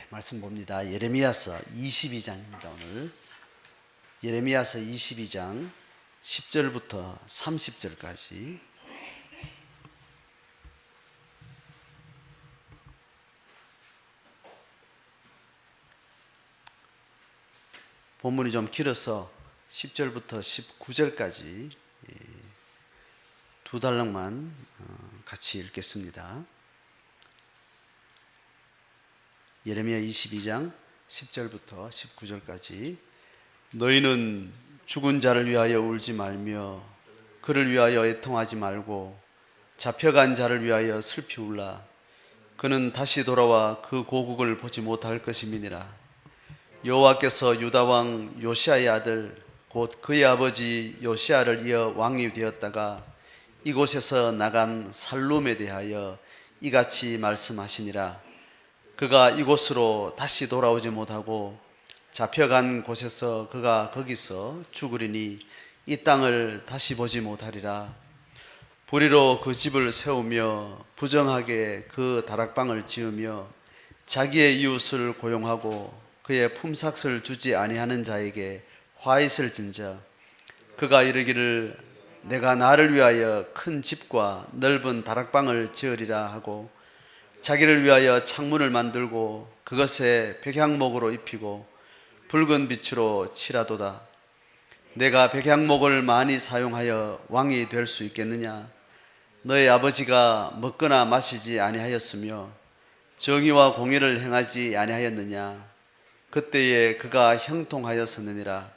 말씀 봅니다. 예레미야서 22장입니다. 오늘 예레미야서 22장 10절부터 30절까지 본문이 좀 길어서 10절부터 19절까지 두 달락만 같이 읽겠습니다. 예레미야 22장 10절부터 19절까지 너희는 죽은 자를 위하여 울지 말며 그를 위하여 애통하지 말고 잡혀간 자를 위하여 슬피 울라. 그는 다시 돌아와 그 고국을 보지 못할 것임이니라. 여호와께서 유다 왕 요시아의 아들 곧 그의 아버지 요시아를 이어 왕이 되었다가 이곳에서 나간 살룸에 대하여 이같이 말씀하시니라. 그가 이곳으로 다시 돌아오지 못하고 잡혀간 곳에서 그가 거기서 죽으리니 이 땅을 다시 보지 못하리라. 불의로 그 집을 세우며 부정하게 그 다락방을 지으며 자기의 이웃을 고용하고 그의 품삯을 주지 아니하는 자에게 화 있을 진저 그가 이르기를 내가 나를 위하여 큰 집과 넓은 다락방을 지으리라 하고 자기를 위하여 창문을 만들고 그것에 백향목으로 입히고 붉은 빛으로 칠하도다. 내가 백향목을 많이 사용하여 왕이 될 수 있겠느냐? 너의 아버지가 먹거나 마시지 아니하였으며 정의와 공의를 행하지 아니하였느냐? 그때에 그가 형통하였었느니라.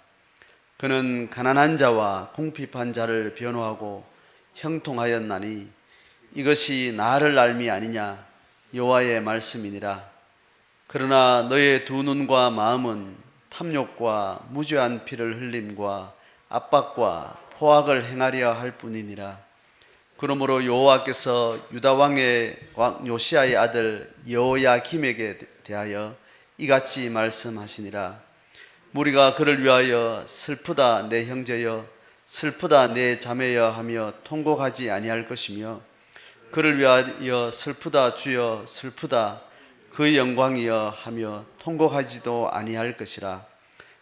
그는 가난한 자와 궁핍한 자를 변호하고 형통하였나니 이것이 나를 알미 아니냐? 여호와의 말씀이니라. 그러나 너의 두 눈과 마음은 탐욕과 무죄한 피를 흘림과 압박과 포악을 행하려 할 뿐이니라. 그러므로 여호와께서 유다 왕의 요시아의 아들 여호야김에게 대하여 이같이 말씀하시니라. 무리가 그를 위하여 슬프다 내 형제여 슬프다 내 자매여 하며 통곡하지 아니할 것이며 그를 위하여 슬프다 주여 슬프다 그의 영광이여 하며 통곡하지도 아니할 것이라.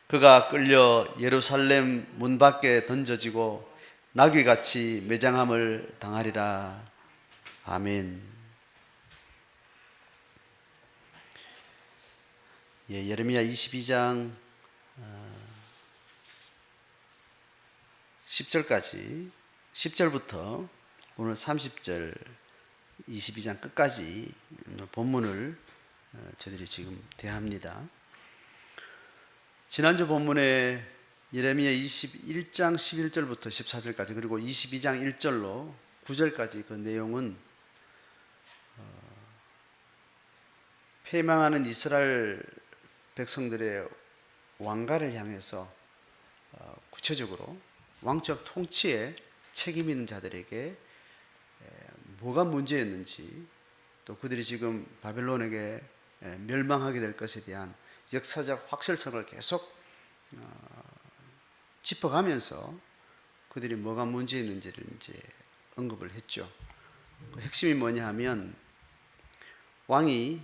그가 끌려 예루살렘 문 밖에 던져지고 나귀같이 매장함을 당하리라. 아멘. 예레미야 22장 10절까지 10절부터 오늘 30절 22장 끝까지 본문을 저희들이 지금 대합니다. 지난주 본문에 예레미야 21장 11절부터 14절까지 그리고 22장 1절로 9절까지 그 내용은 패망하는 이스라엘 백성들의 왕가를 향해서 구체적으로 왕적 통치에 책임 있는 자들에게 뭐가 문제였는지 또 그들이 지금 바벨론에게 멸망하게 될 것에 대한 역사적 확실성을 계속 짚어가면서 그들이 뭐가 문제였는지를 이제 언급을 했죠. 그 핵심이 뭐냐 하면 왕이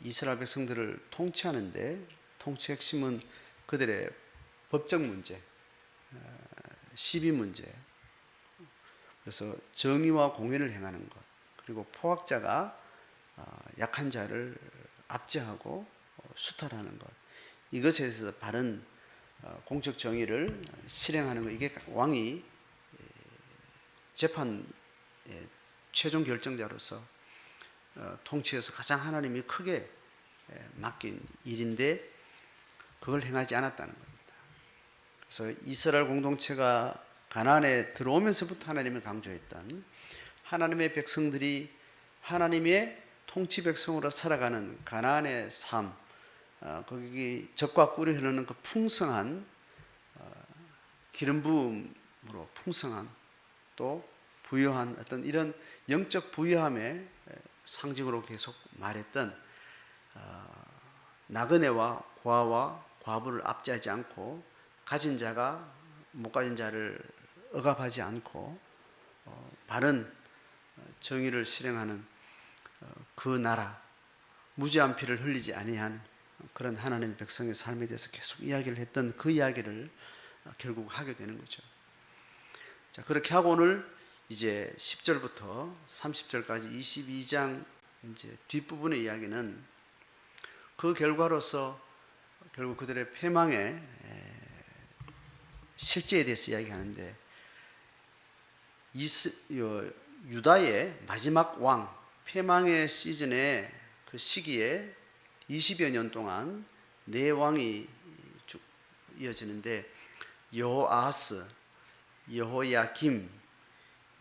이스라엘 백성들을 통치하는데 통치 핵심은 그들의 법적 문제, 시비 문제, 그래서 정의와 공의를 행하는 것, 그리고 포악자가 약한 자를 압제하고 수탈하는 것, 이것에 대해서 바른 공적 정의를 실행하는 것, 이게 왕이 재판 최종 결정자로서 통치에서 가장 하나님이 크게 맡긴 일인데 그걸 행하지 않았다는 겁니다. 그래서 이스라엘 공동체가 가나안에 들어오면서부터 하나님을 강조했던 하나님의 백성들이 하나님의 통치 백성으로 살아가는 가나안의 삶, 거기 젖과 꿀이 흐르는 그 풍성한 기름 부음으로 풍성한 또 부유한 어떤 이런 영적 부유함의 상징으로 계속 말했던 나그네와 고아와 과부를 압제하지 않고 가진 자가 못 가진 자를 억압하지 않고 바른 정의를 실행하는 그 나라, 무죄한 피를 흘리지 아니한 그런 하나님의 백성의 삶에 대해서 계속 이야기를 했던 그 이야기를 결국 하게 되는 거죠. 자, 그렇게 하고 오늘 이제 10절부터 30절까지 22장 이제 뒷부분의 이야기는 그 결과로서 결국 그들의 패망의 실제에 대해서 이야기하는데, 유다의 마지막 왕 패망의 시즌에 그 시기에 20여 년 동안 네 왕이 쭉 이어지는데, 여호아스, 여호야김,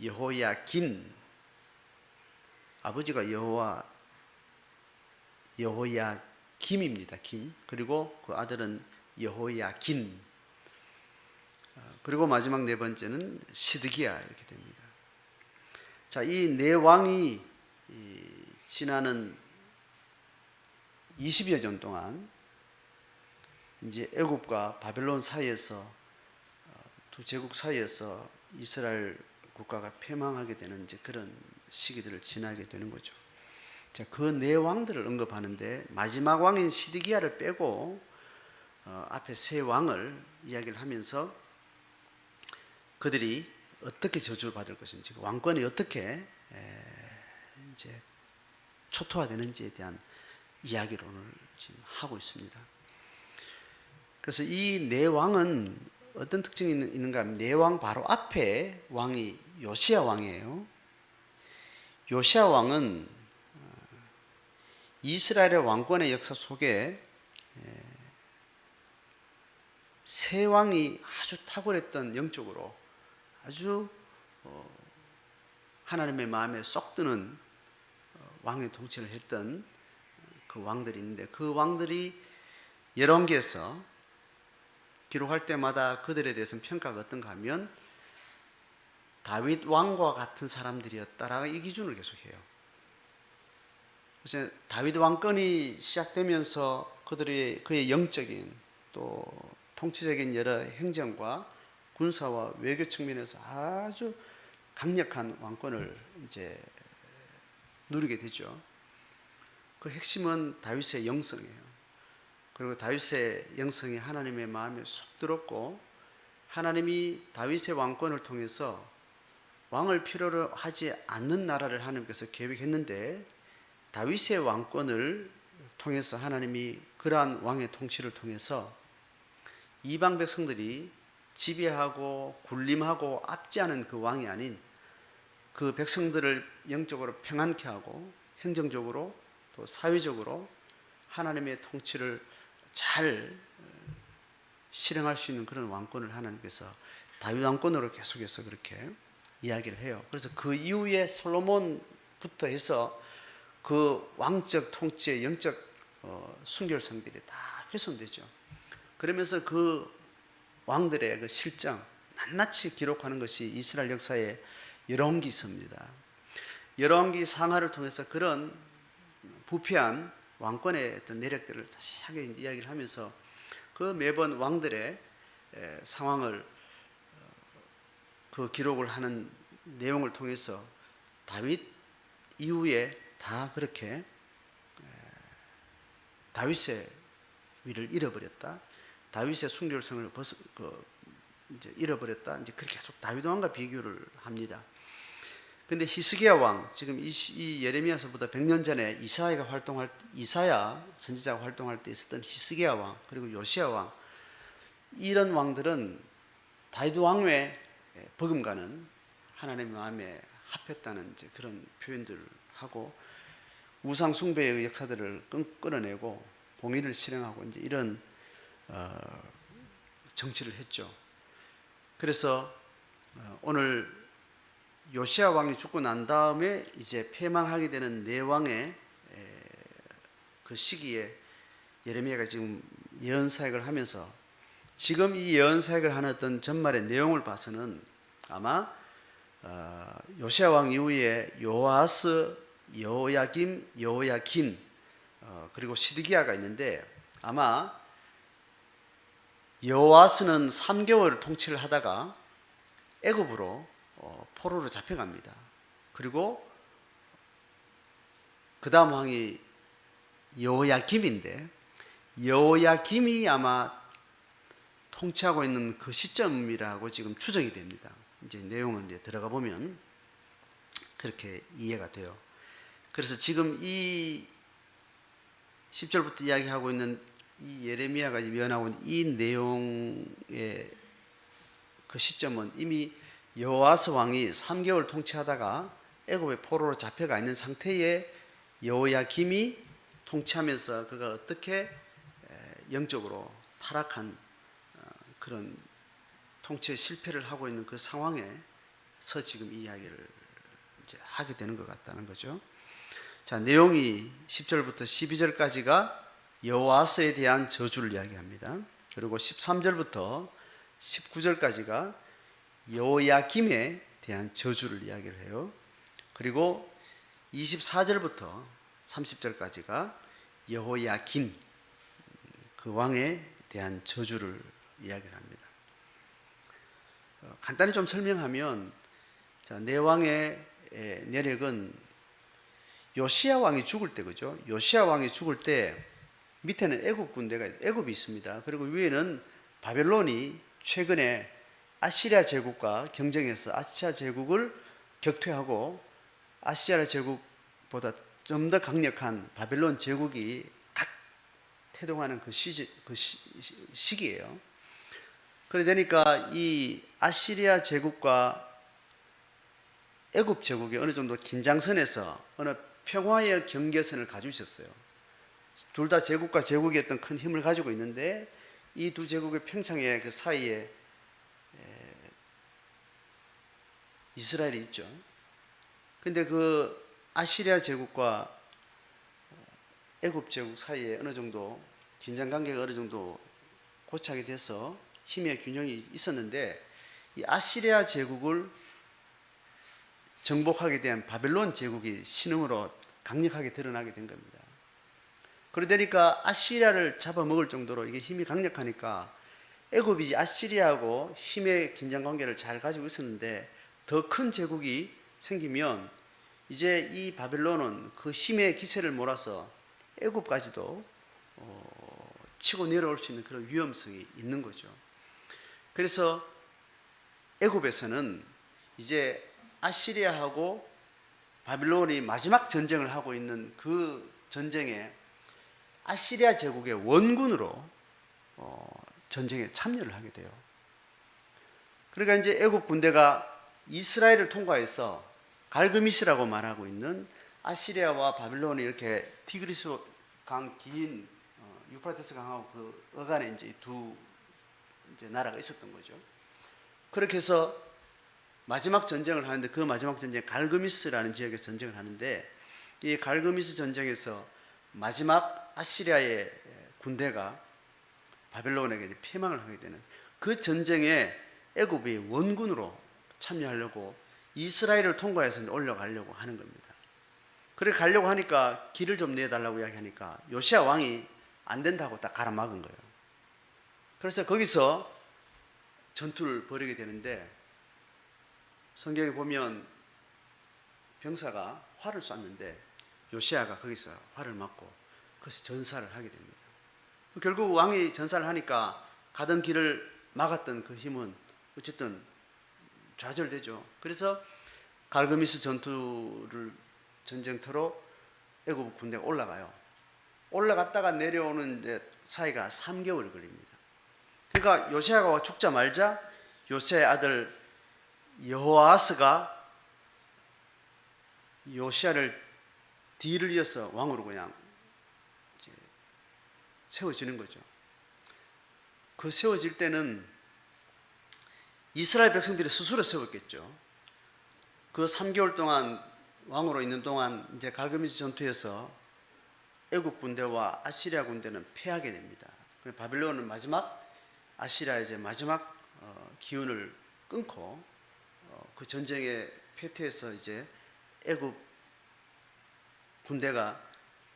여호야긴, 아버지가 여호야김입니다. 김. 그리고 그 아들은 여호야긴. 그리고 마지막 네 번째는 시드기야 이렇게 됩니다. 자, 이 네 왕이 지나는 20여 년 동안 이제 애굽과 바벨론 사이에서 두 제국 사이에서 이스라엘 국가가 패망하게 되는 이제 그런 시기들을 지나게 되는 거죠. 자, 그 네 왕들을 언급하는데 마지막 왕인 시드기야를 빼고 앞에 세 왕을 이야기를 하면서 그들이 어떻게 저주를 받을 것인지, 왕권이 어떻게 이제 초토화되는지에 대한 이야기를 오늘 지금 하고 있습니다. 그래서 이 네 왕은 어떤 특징이 있는가 하면, 네 왕 바로 앞에 왕이 요시야 왕이에요. 요시야 왕은 이스라엘의 왕권의 역사 속에 세 왕이 아주 탁월했던, 영적으로 아주 하나님의 마음에 쏙 드는 왕의 통치를 했던 그 왕들이 있는데, 그 왕들이 열왕기에서 기록할 때마다 그들에 대해서는 평가가 어떤가 하면 다윗 왕과 같은 사람들이었다라고 이 기준을 계속해요. 그래서 다윗 왕권이 시작되면서 그의 영적인 또 통치적인 여러 행정과 군사와 외교 측면에서 아주 강력한 왕권을 이제 누리게 되죠. 그 핵심은 다윗의 영성이에요. 그리고 다윗의 영성이 하나님의 마음에 쏙 들었고, 하나님이 다윗의 왕권을 통해서 왕을 필요로 하지 않는 나라를 하나님께서 계획했는데, 다윗의 왕권을 통해서 하나님이 그러한 왕의 통치를 통해서 이방 백성들이 지배하고 군림하고 압제하는 그 왕이 아닌 그 백성들을 영적으로 평안케 하고 행정적으로 또 사회적으로 하나님의 통치를 잘 실행할 수 있는 그런 왕권을 하나님께서 다윗 왕권으로 계속해서 그렇게 이야기를 해요. 그래서 그 이후에 솔로몬부터 해서 그 왕적 통치의 영적 순결성들이 다 훼손되죠. 그러면서 그 왕들의 그 실정 낱낱이 기록하는 것이 이스라엘 역사의 열왕기서입니다. 열왕기 상하를 통해서 그런 부패한 왕권의 어떤 내력들을 자세하게 이야기를 하면서 그 매번 왕들의 상황을 그 기록을 하는 내용을 통해서 다윗 이후에 다 그렇게 다윗의 위를 잃어버렸다, 다윗의 순결성을 이제 잃어버렸다, 이제 그렇게 계속 다윗 왕과 비교를 합니다. 근데 히스기야 왕, 지금 이 예레미야서보다 100년 전에 이사야 선지자가 활동할 때 있었던 히스기야 왕, 그리고 요시야 왕, 이런 왕들은 다윗 왕의 버금가는 하나님의 마음에 합했다는 이제 그런 표현들을 하고, 우상 숭배의 역사들을 끊어내고 봉의를 실행하고 이제 이런 정치를 했죠. 그래서 오늘 요시야 왕이 죽고 난 다음에 이제 패망하게 되는 네 왕의 그 시기에 예레미야가 지금 예언 사역을 하면서, 지금 이 예언 사역을 하는 어떤 전말의 내용을 봐서는 아마 요시야 왕 이후에 요아스, 여호야김, 여호야긴, 그리고 시드기야가 있는데, 아마 여호아스는 3개월 통치를 하다가 애굽으로 포로로 잡혀갑니다. 그리고 그 다음 왕이 여호야김인데 여호야김이 아마 통치하고 있는 그 시점이라고 지금 추정이 됩니다. 이제 내용을 이제 들어가 보면 그렇게 이해가 돼요. 그래서 지금 이 10절부터 이야기하고 있는 이 예레미야가 예언하고 있는 이 내용의 그 시점은 이미 여호아스 왕이 3개월 통치하다가 애굽의 포로로 잡혀가 있는 상태에 여호야김이 통치하면서 그가 어떻게 영적으로 타락한 그런 통치의 실패를 하고 있는 그 상황에서 지금 이 이야기를 이제 하게 되는 것 같다는 거죠. 자, 내용이 10절부터 12절까지가 여호아스에 대한 저주를 이야기합니다. 그리고 13절부터 19절까지가 여호야김에 대한 저주를 이야기를 해요. 그리고 24절부터 30절까지가 여호야긴 그 왕에 대한 저주를 이야기를 합니다. 간단히 좀 설명하면, 자, 네 왕의 내력은 요시야 왕이 죽을 때, 그죠? 요시야 왕이 죽을 때 밑에는 애굽 군대가 애굽이 있습니다. 그리고 위에는 바벨론이 최근에 아시리아 제국과 경쟁해서 아시리아 제국을 격퇴하고 아시리아 제국보다 좀 더 강력한 바벨론 제국이 딱 태동하는 그 시기예요. 그래 되니까 이 아시리아 제국과 애굽 제국이 어느 정도 긴장선에서 어느 평화의 경계선을 가지고 있었어요. 둘 다 제국과 제국이 어떤 큰 힘을 가지고 있는데 이 두 제국의 평창의 그 사이에 이스라엘이 있죠. 근데 그 아시리아 제국과 애굽 제국 사이에 어느 정도 긴장 관계가 어느 정도 고착이 돼서 힘의 균형이 있었는데 이 아시리아 제국을 정복하게 된 바벨론 제국이 신흥으로 강력하게 드러나게 된 겁니다. 그러니까 아시리아를 잡아먹을 정도로 이게 힘이 강력하니까 애굽이 아시리아하고 힘의 긴장 관계를 잘 가지고 있었는데 더 큰 제국이 생기면 이제 이 바벨론은 그 힘의 기세를 몰아서 애굽까지도 치고 내려올 수 있는 그런 위험성이 있는 거죠. 그래서 애굽에서는 이제 아시리아하고 바벨론이 마지막 전쟁을 하고 있는 그 전쟁에 아시리아 제국의 원군으로 전쟁에 참여를 하게 돼요. 그러니까 이제 애굽 군대가 이스라엘을 통과해서 갈그미스라고 말하고 있는 아시리아와 바벨론이 이렇게 티그리스 강 긴 유프라테스 강하고 그 어간에 이제 두 이제 나라가 있었던 거죠. 그렇게 해서 마지막 전쟁을 하는데 그 마지막 전쟁 갈그미스라는 지역에서 전쟁을 하는데 이 갈그미스 전쟁에서 마지막 아시리아의 군대가 바벨론에게 패망을 하게 되는 그 전쟁에 애굽이 원군으로 참여하려고 이스라엘을 통과해서 올라가려고 하는 겁니다. 그래 가려고 하니까 길을 좀 내달라고 이야기하니까 요시야 왕이 안 된다고 딱 가로막은 거예요. 그래서 거기서 전투를 벌이게 되는데 성경에 보면 병사가 활을 쐈는데 요시야가 거기서 활을 맞고 그래서 전사를 하게 됩니다. 결국 왕이 전사를 하니까 가던 길을 막았던 그 힘은 어쨌든 좌절되죠. 그래서 갈그미스 전투를 전쟁터로 애굽 군대가 올라가요. 올라갔다가 내려오는 데 사이가 3개월 걸립니다. 그러니까 요시야가 죽자마자 요새의 아들 여호아스가 요시야를 뒤를 이어서 왕으로 그냥 이제 세워지는 거죠. 그 세워질 때는 이스라엘 백성들이 스스로 세웠겠죠. 그 3개월 동안 왕으로 있는 동안 이제 갈그미스 전투에서 애굽 군대와 아시리아 군대는 패하게 됩니다. 바벨론은 마지막 아시리아의 이제 마지막 기운을 끊고 그 전쟁에 패퇴해서 이제 애굽 군대가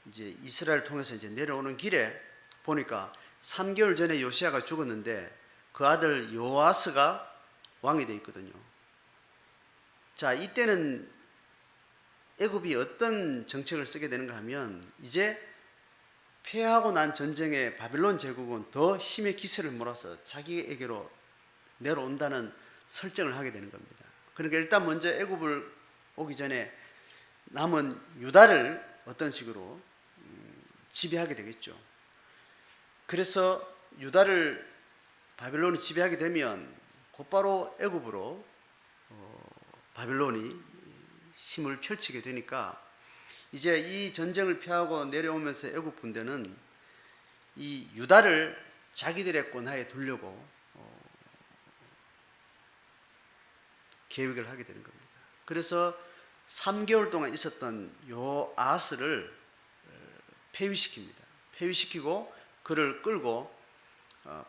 이제 이스라엘을 통해서 이제 내려오는 길에 보니까 3개월 전에 요시야가 죽었는데 그 아들 요아스가 왕이 되어 있거든요. 자, 이때는 애굽이 어떤 정책을 쓰게 되는가 하면 이제 패하고 난 전쟁에 바빌론 제국은 더 힘의 기세를 몰아서 자기에게로 내려온다는 설정을 하게 되는 겁니다. 그러니까 일단 먼저 애굽을 오기 전에 남은 유다를 어떤 식으로 지배하게 되겠죠. 그래서 유다를 바빌론이 지배하게 되면 곧바로 애굽으로 바빌론이 힘을 펼치게 되니까 이제 이 전쟁을 피하고 내려오면서 애굽 군대는 이 유다를 자기들의 권하에 두려고 계획을 하게 되는 겁니다. 그래서 3개월 동안 있었던 요아스를 폐위시킵니다. 폐위시키고 그를 끌고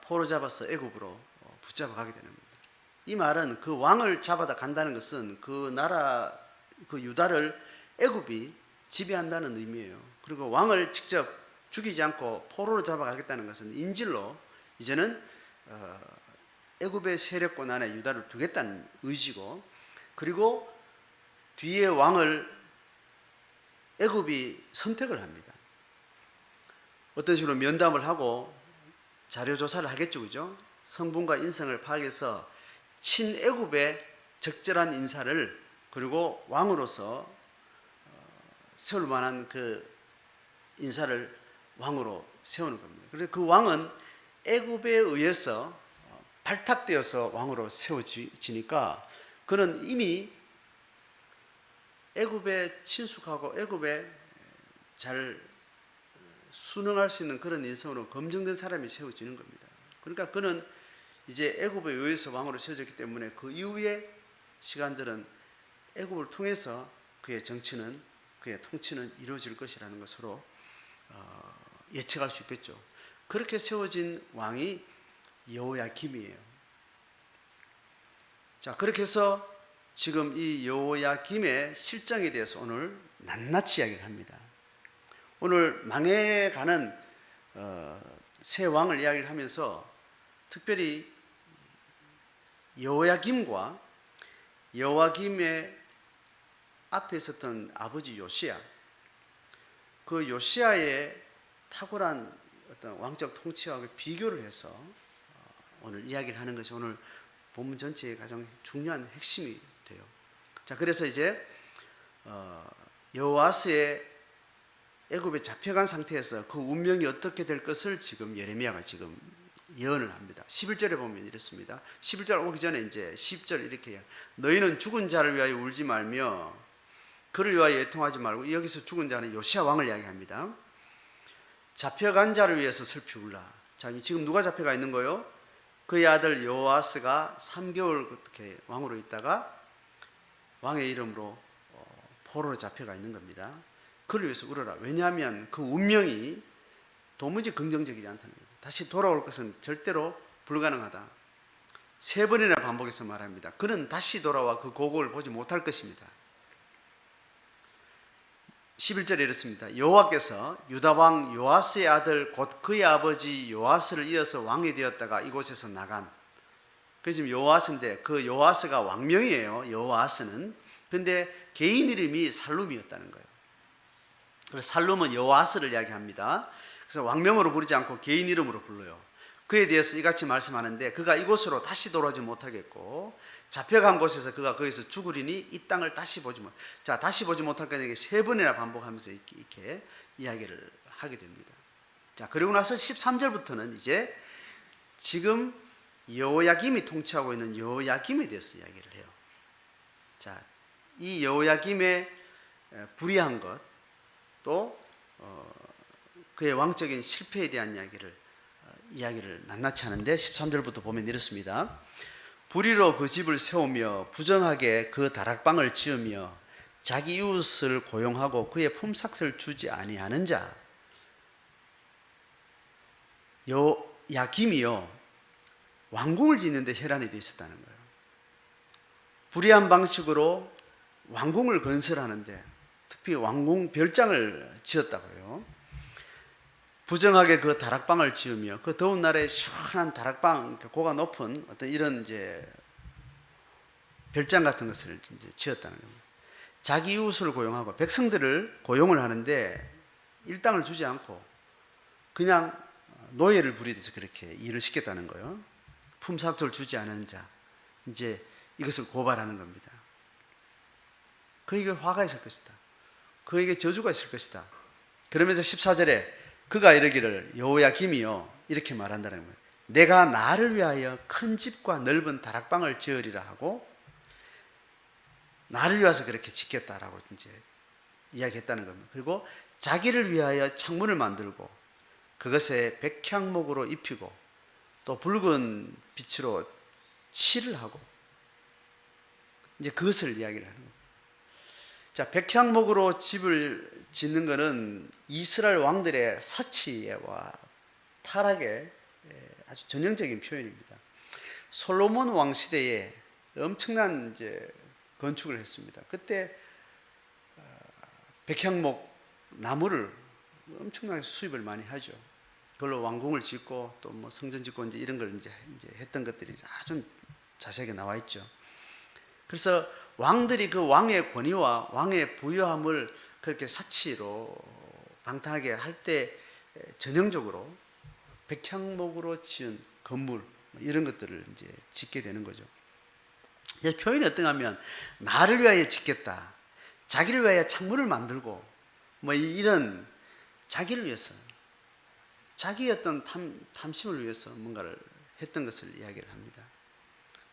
포로 잡아서 애굽으로 붙잡아 가게 되는 겁니다. 이 말은 그 왕을 잡아다 간다는 것은 그 나라 그 유다를 애굽이 지배한다는 의미예요. 그리고 왕을 직접 죽이지 않고 포로로 잡아가겠다는 것은 인질로 이제는 애굽의 세력권 안에 유다를 두겠다는 의지고, 그리고 뒤에 왕을 애굽이 선택을 합니다. 어떤 식으로 면담을 하고 자료 조사를 하겠죠, 그죠? 성분과 인성을 파악해서 친애굽의 적절한 인사를 그리고 왕으로서 세울 만한 그 인사를 왕으로 세우는 겁니다. 그래서 그 왕은 애굽에 의해서 발탁되어서 왕으로 세워지니까 그는 이미 애굽에 친숙하고 애굽에 잘 순응할 수 있는 그런 인성으로 검증된 사람이 세워지는 겁니다. 그러니까 그는 이제 애굽에 의해서 왕으로 세워졌기 때문에 그 이후의 시간들은 애굽을 통해서 그의 정치는 그의 통치는 이루어질 것이라는 것으로 예측할 수 있겠죠. 그렇게 세워진 왕이 여호야김이에요. 자, 그렇게 해서 지금 이 여호야김의 실정에 대해서 오늘 낱낱이 이야기를 합니다. 오늘 망해가는 새 왕을 이야기를 하면서 특별히 여호야김과 여호야김의 앞에 있었던 아버지 요시야, 그 요시야의 탁월한 어떤 왕적 통치와 비교를 해서 오늘 이야기를 하는 것이 오늘 본문 전체의 가장 중요한 핵심이 돼요. 자, 그래서 이제 여호아스의 애굽에 잡혀간 상태에서 그 운명이 어떻게 될 것을 지금 예레미야가 지금 예언을 합니다. 11절에 보면 이렇습니다. 11절 오기 전에 이제 10절 이렇게 해요. 너희는 죽은 자를 위하여 울지 말며 그를 위하여 애통하지 말고, 여기서 죽은 자는 요시야 왕을 이야기합니다. 잡혀간 자를 위해서 슬피 울라. 자, 지금 누가 잡혀가 있는 거예요? 그의 아들 여호아스가 3개월 그렇게 왕으로 있다가 왕의 이름으로 포로로 잡혀가 있는 겁니다. 그를 위해서 울어라. 왜냐하면 그 운명이 도무지 긍정적이지 않다는 거예요. 다시 돌아올 것은 절대로 불가능하다. 3번이나 반복해서 말합니다. 그는 다시 돌아와 그 고국을 보지 못할 것입니다. 11절에 이렇습니다. 여호와께서 유다 왕 요아스의 아들 곧 그의 아버지 요아스를 이어서 왕이 되었다가 이곳에서 나간. 그래서 지금 요아스인데 그 요아스가 왕명이에요. 여호아스는. 근데 개인 이름이 살룸이었다는 거예요. 그래서 살룸은 여호아스를 이야기합니다. 그래서 왕명으로 부르지 않고 개인 이름으로 불러요. 그에 대해서 이같이 말씀하는데 그가 이곳으로 다시 돌아오지 못하겠고 잡혀간 곳에서 그가 거기서 죽으리니 이 땅을 다시 보지 못. 자, 다시 보지 못할 거니까 3번이나 반복하면서 이렇게 이야기를 하게 됩니다. 자, 그리고 나서 13절부터는 이제 지금 여호야김이 통치하고 있는 여호야김에 대해서 이야기를 해요. 자, 이 여호야김의 불의한 것, 또 그의 왕적인 실패에 대한 이야기를 낱낱이 하는데 13절부터 보면 이렇습니다. 불의로 그 집을 세우며 부정하게 그 다락방을 지으며 자기 이웃을 고용하고 그의 품삯을 주지 아니하는 자 여호야김이요 왕궁을 짓는데 혈안이 되어 있었다는 거예요. 불의한 방식으로 왕궁을 건설하는데 특히 왕궁 별장을 지었다고요. 부정하게 그 다락방을 지으며 그 더운 날에 시원한 다락방, 고가 높은 어떤 이런 이제 별장 같은 것을 이제 지었다는 겁니다. 자기 이웃을 고용하고 백성들을 고용을 하는데 일당을 주지 않고 그냥 노예를 부리듯이 그렇게 일을 시켰다는 거예요. 품삯을 주지 않은 자, 이제 이것을 고발하는 겁니다. 그에게 화가 있을 것이다. 그에게 저주가 있을 것이다. 그러면서 14절에 그가 이르기를 여호야김이요 이렇게 말한다는 거예요. 내가 나를 위하여 큰 집과 넓은 다락방을 지으리라 하고 나를 위해서 그렇게 짓겠다라고 이제 이야기했다는 겁니다. 그리고 자기를 위하여 창문을 만들고 그것에 백향목으로 입히고 또 붉은 빛으로 칠을 하고 이제 그것을 이야기를 하는 겁니다. 자, 백향목으로 집을 짓는 것은 이스라엘 왕들의 사치와 타락의 아주 전형적인 표현입니다. 솔로몬 왕 시대에 엄청난 이제 건축을 했습니다. 그때 백향목 나무를 엄청나게 수입을 많이 하죠. 그걸로 왕궁을 짓고 또 뭐 성전 짓고 이제 이런 걸 이제 했던 것들이 아주 자세하게 나와 있죠. 그래서 왕들이 그 왕의 권위와 왕의 부유함을 그렇게 사치로 방탕하게 할 때 전형적으로 백향목으로 지은 건물 이런 것들을 이제 짓게 되는 거죠. 표현이 어떤가 하면 나를 위하여 짓겠다, 자기를 위하여 창문을 만들고 뭐 이런 자기를 위해서 자기의 어떤 탐심을 위해서 뭔가를 했던 것을 이야기를 합니다.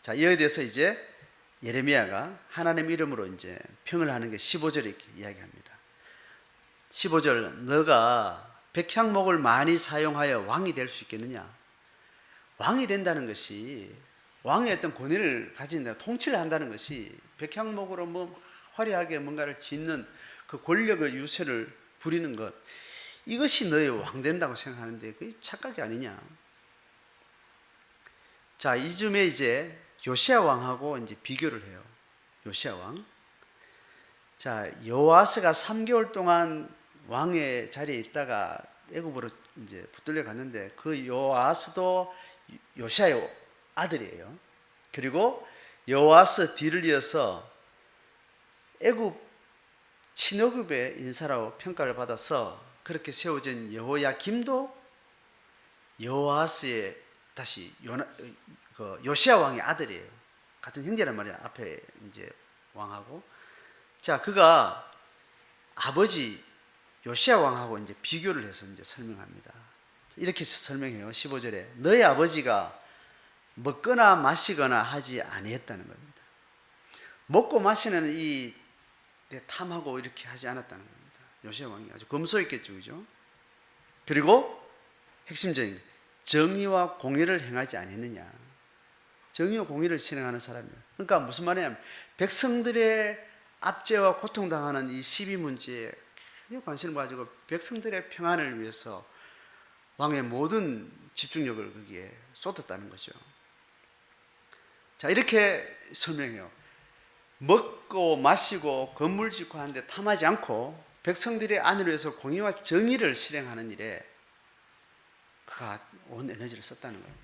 자, 이에 대해서 이제 예레미야가 하나님 이름으로 이제 평을 하는 게 15절에 이렇게 이야기합니다. 15절, 너가 백향목을 많이 사용하여 왕이 될 수 있겠느냐? 왕이 된다는 것이 왕의 어떤 권위를 가진다, 통치를 한다는 것이 백향목으로 뭐 화려하게 뭔가를 짓는 그 권력의 유세를 부리는 것, 이것이 너의 왕 된다고 생각하는데 그게 착각이 아니냐? 자, 이쯤에 이제 요시야 왕하고 이제 비교를 해요. 요시야 왕. 자, 여호아스가 3개월 동안 왕의 자리에 있다가 애굽으로 이제 붙들려 갔는데 그 여호아스도 요시야의 아들이에요. 그리고 여호아스 뒤를 이어서 애굽 친애굽의 인사라고 평가를 받아서 그렇게 세워진 여호야김도 여호아스의 다시 요시야 왕의 아들이에요. 같은 형제란 말이야. 앞에 이제 왕하고. 자, 그가 아버지 요시야 왕하고 이제 비교를 해서 이제 설명합니다. 이렇게 설명해요. 15절에 너희 아버지가 먹거나 마시거나 하지 아니했다는 겁니다. 먹고 마시는 이 탐하고 이렇게 하지 않았다는 겁니다. 요시야 왕이 아주 검소했겠죠, 그죠? 그리고 핵심적인 정의와 공의를 행하지 아니했느냐. 정의와 공의를 실행하는 사람이에요. 그러니까 무슨 말이냐면 백성들의 압제와 고통당하는 이 시비 문제에 관심을 가지고 백성들의 평안을 위해서 왕의 모든 집중력을 거기에 쏟았다는 거죠. 자, 이렇게 설명해요. 먹고 마시고 건물 짓고 하는데 탐하지 않고 백성들의 안을 위해서 공의와 정의를 실행하는 일에 그가 온 에너지를 썼다는 거예요.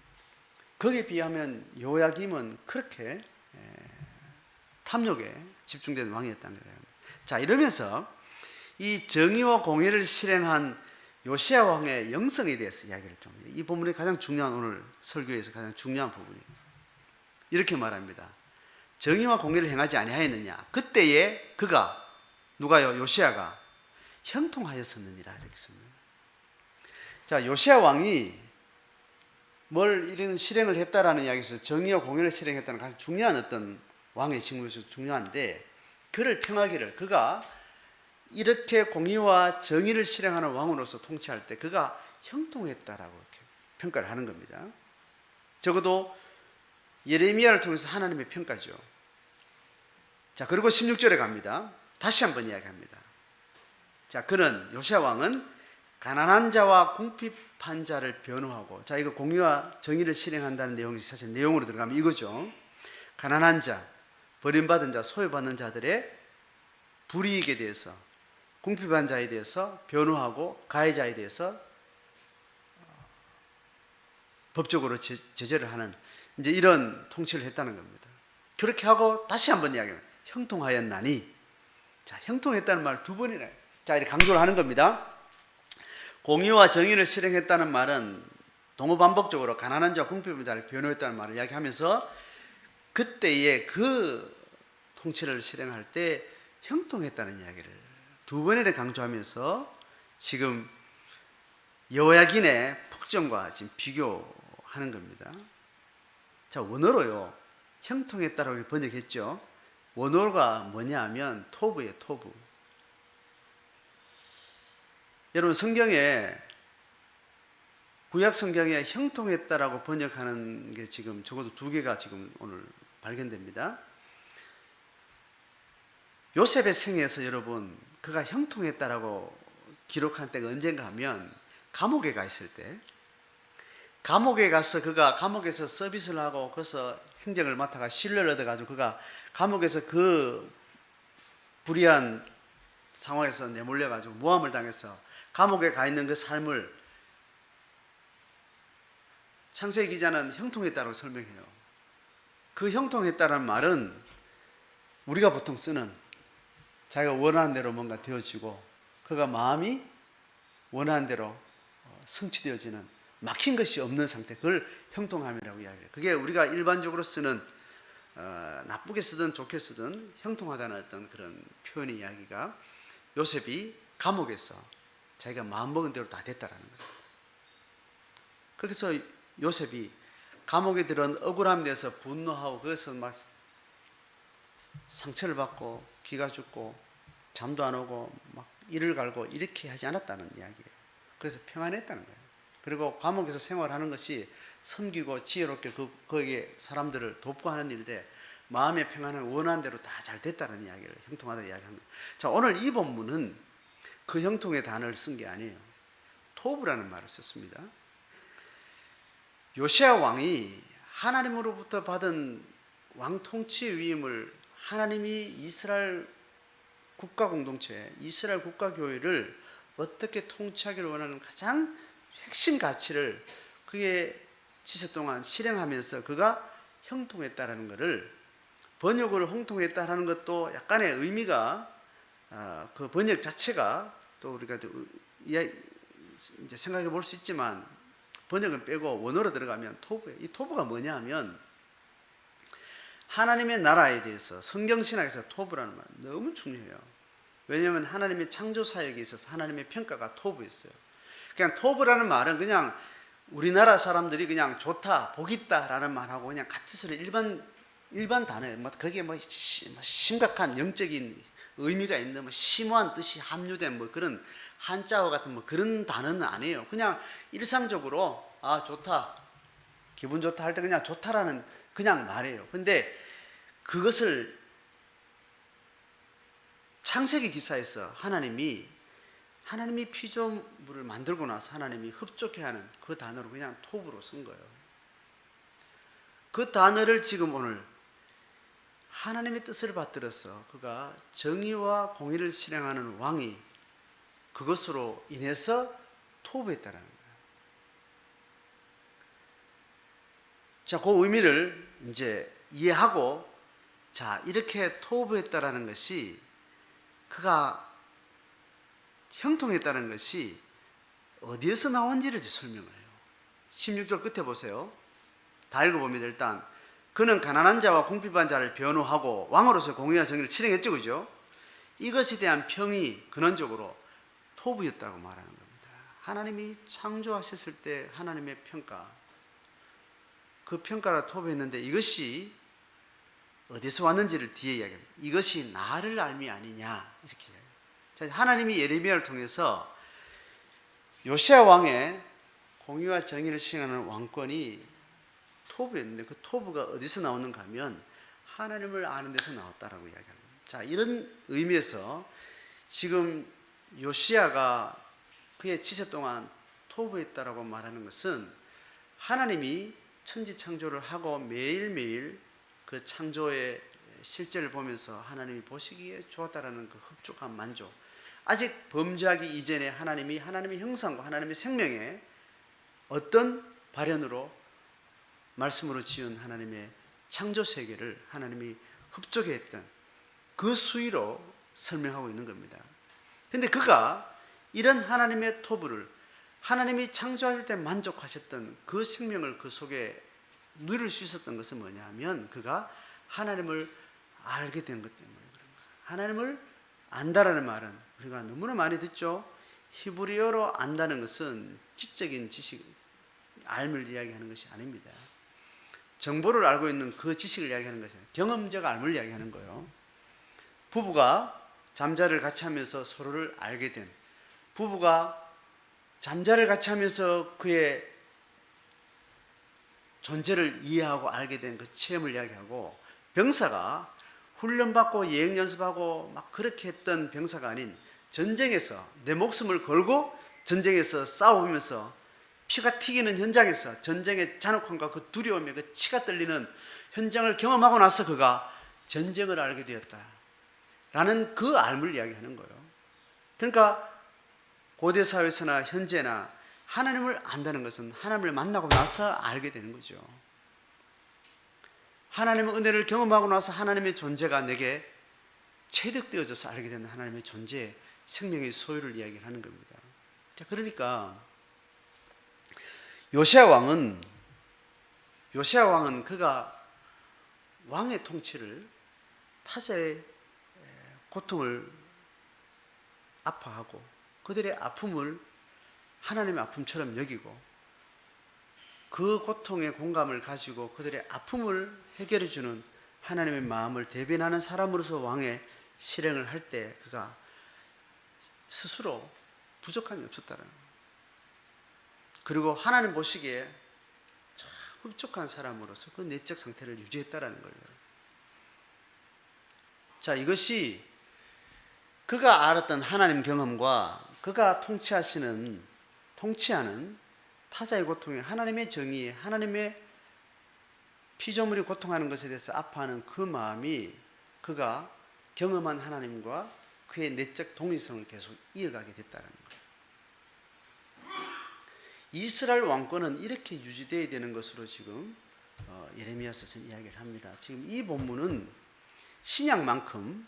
거기에 비하면 요야김은 그렇게 탐욕에 집중된 왕이었다는 거예요. 자, 이러면서 이 정의와 공의를 실행한 요시야 왕의 영성에 대해서 이야기를 좀, 이 부분이 가장 중요한, 오늘 설교에서 가장 중요한 부분이에요. 이렇게 말합니다. 정의와 공의를 행하지 아니하였느냐? 그때에 그가, 누가요? 요시야가 형통하였었느니라, 이렇게 씁니다. 자, 요시야 왕이 뭘 이런 실행을 했다라는 이야기에서 정의와 공의를 실행했다는 가장 중요한 어떤 왕의 직무에서 중요한데, 그를 평하기를, 그가 이렇게 공의와 정의를 실행하는 왕으로서 통치할 때 그가 형통했다라고 이렇게 평가를 하는 겁니다. 적어도 예레미야를 통해서 하나님의 평가죠. 자, 그리고 16절에 갑니다. 다시 한번 이야기합니다. 자, 그는, 요시야 왕은 가난한 자와 궁핍한 자를 변호하고, 자, 이거 공의와 정의를 실행한다는 내용이 사실 내용으로 들어가면 이거죠. 가난한 자, 버림받은 자, 소외받는 자들의 불이익에 대해서, 궁핍한 자에 대해서 변호하고 가해자에 대해서 법적으로 제재를 하는 이제 이런 통치를 했다는 겁니다. 그렇게 하고 다시 한번 이야기합니다. 형통하였나니. 자, 형통했다는 말 두 번이나, 자, 이렇게 강조를 하는 겁니다. 공의와 정의를 실행했다는 말은 동어반복적으로 가난한 자와 궁핍한 자를 변호했다는 말을 이야기하면서 그때의 그 통치를 실행할 때 형통했다는 이야기를 두 번이나 강조하면서 지금 여호야긴의 폭정과 지금 비교하는 겁니다. 자, 원어로요, 형통했다라고 번역했죠. 원어가 뭐냐 하면 토부예요, 토부. 여러분, 성경에, 구약 성경에 형통했다라고 번역하는 게 지금 적어도 두 개가 지금 오늘 발견됩니다. 요셉의 생애에서 여러분, 그가 형통했다라고 기록한 때가 언젠가 하면 감옥에 가 있을 때, 감옥에 가서 그가 감옥에서 서비스를 하고 거기서 행정을 맡아가 신뢰를 얻어가지고 그가 감옥에서 그 불의한 상황에서 내몰려가지고 모함을 당해서 감옥에 가 있는 그 삶을 창세기 기자는 형통했다고 설명해요. 그 형통했다는 말은 우리가 보통 쓰는 자기가 원하는 대로 뭔가 되어지고 그가 마음이 원하는 대로 성취되어지는 막힌 것이 없는 상태, 그걸 형통함이라고 이야기해요. 그게 우리가 일반적으로 쓰는 나쁘게 쓰든 좋게 쓰든 형통하다는 어떤 그런 표현의 이야기가 요셉이 감옥에서 자기가 마음먹은 대로 다 됐다라는 거예요. 그래서 요셉이 감옥에 들은 억울함에 대해서 분노하고 그것서 막 상처를 받고 기가 죽고 잠도 안 오고 막 이를 갈고 이렇게 하지 않았다는 이야기예요. 그래서 평안했다는 거예요. 그리고 감옥에서 생활하는 것이 섬기고 지혜롭게 거기에 사람들을 돕고 하는 일인데 마음의 평안을 원하는 대로 다 잘 됐다는 이야기를 형통하다 이야기합니다. 자, 오늘 이 본문은 그 형통의 단어를 쓴 게 아니에요. 토브라는 말을 썼습니다. 요시야 왕이 하나님으로부터 받은 왕 통치의 위임을 하나님이 이스라엘 국가 공동체, 이스라엘 국가 교회를 어떻게 통치하기를 원하는 가장 핵심 가치를 그의 지세 동안 실행하면서 그가 형통했다라는 것을, 번역을 형통했다라는 것도 약간의 의미가 그 번역 자체가 또 우리가 이제 생각해 볼 수 있지만 번역은 빼고 원어로 들어가면 토부예요. 이 토부가 뭐냐 하면 하나님의 나라에 대해서 성경신학에서 토부라는 말 너무 중요해요. 왜냐하면 하나님의 창조 사역에 있어서 하나님의 평가가 토부였어요. 그냥 토부라는 말은 그냥 우리나라 사람들이 그냥 좋다, 복 있다라는 말하고 그냥 같은 소리 일반 단어예요. 거기에 심각한 영적인 의미가 있는 심오한 뜻이 함유된 그런 한자어 같은 그런 단어는 아니에요. 그냥 일상적으로 좋다, 기분 좋다 할 때 그냥 좋다라는 그냥 말이에요. 근데 그것을 창세기 기사에서 하나님이 피조물을 만들고 나서 하나님이 흡족해하는 그 단어로 그냥 토부로 쓴 거예요. 그 단어를 지금 오늘 하나님의 뜻을 받들어서 그가 정의와 공의를 실행하는 왕이 그것으로 인해서 토부했다라는 거예요. 자, 그 의미를 이제 이해하고, 자, 이렇게 토부했다라는 것이, 그가 형통했다는 것이 어디에서 나온지를 설명을 해요. 16절 끝에 보세요. 다 읽어봅니다. 일단 그는 가난한 자와 궁핍한 자를 변호하고 왕으로서 공의와 정의를 실행했죠, 그죠? 이것에 대한 평이 근원적으로 토부였다고 말하는 겁니다. 하나님이 창조하셨을 때 하나님의 평가, 그 평가라 토부했는데 이것이 어디서 왔는지를 뒤에 이야기합니다. 이것이 나를 알미 아니냐, 이렇게. 자, 하나님이 예레미야를 통해서 요시야 왕의 공의와 정의를 실행하는 왕권이 토부였는데 그 토부가 어디서 나오는가 하면 하나님을 아는 데서 나왔다라고 이야기합니다. 자, 이런 의미에서 지금 요시야가 그의 지세 동안 토부했다라고 말하는 것은 하나님이 천지 창조를 하고 매일매일 그 창조의 실제를 보면서 하나님이 보시기에 좋았다라는 그 흡족한 만족, 아직 범죄하기 이전에 하나님이 하나님의 형상과 하나님의 생명에 어떤 발현으로 말씀으로 지은 하나님의 창조 세계를 하나님이 흡족해했던 그 수위로 설명하고 있는 겁니다. 근데 그가 이런 하나님의 토부를 하나님이 창조할 때 만족하셨던 그 생명을 그 속에 누릴 수 있었던 것은 뭐냐면 그가 하나님을 알게 된 것 때문에 그런 거예요. 하나님을 안다라는 말은 우리가 너무나 많이 듣죠. 히브리어로 안다는 것은 지적인 지식, 알을 이야기하는 것이 아닙니다. 정보를 알고 있는 그 지식을 이야기하는 것이 아니라 경험적 알을 이야기하는 거예요. 부부가 잠자리를 같이 하면서 서로를 알게 된, 부부가 잠자리를 같이 하면서 그의 존재를 이해하고 알게 된 그 체험을 이야기하고, 병사가 훈련받고 예행 연습하고 막 그렇게 했던 병사가 아닌 전쟁에서 내 목숨을 걸고 전쟁에서 싸우면서 피가 튀기는 현장에서 전쟁의 잔혹함과 그 두려움에 그 치가 떨리는 현장을 경험하고 나서 그가 전쟁을 알게 되었다 라는 그 알을 이야기하는 거예요. 그러니까 고대 사회에서나 현재나 하나님을 안다는 것은 하나님을 만나고 나서 알게 되는 거죠. 하나님의 은혜를 경험하고 나서 하나님의 존재가 내게 체득되어져서 알게 되는 하나님의 존재, 생명의 소유를 이야기하는 겁니다. 자, 그러니까 요시야 왕은 그가 왕의 통치를, 타자의 고통을 아파하고 그들의 아픔을 하나님의 아픔처럼 여기고 그 고통의 공감을 가지고 그들의 아픔을 해결해 주는 하나님의 마음을 대변하는 사람으로서 왕의 실행을 할 때 그가 스스로 부족함이 없었다는 거예요. 그리고 하나님 보시기에 참 흡족한 사람으로서 그 내적 상태를 유지했다는 거예요. 자, 이것이 그가 알았던 하나님 경험과 그가 통치하는 타자의 고통에, 하나님의 정의에, 하나님의 피조물이 고통하는 것에 대해서 아파하는 그 마음이 그가 경험한 하나님과 그의 내적 동일성을 계속 이어가게 됐다는 거예요. 이스라엘 왕권은 이렇게 유지되어야 되는 것으로 지금 예레미야서는 이야기를 합니다. 지금 이 본문은 신약만큼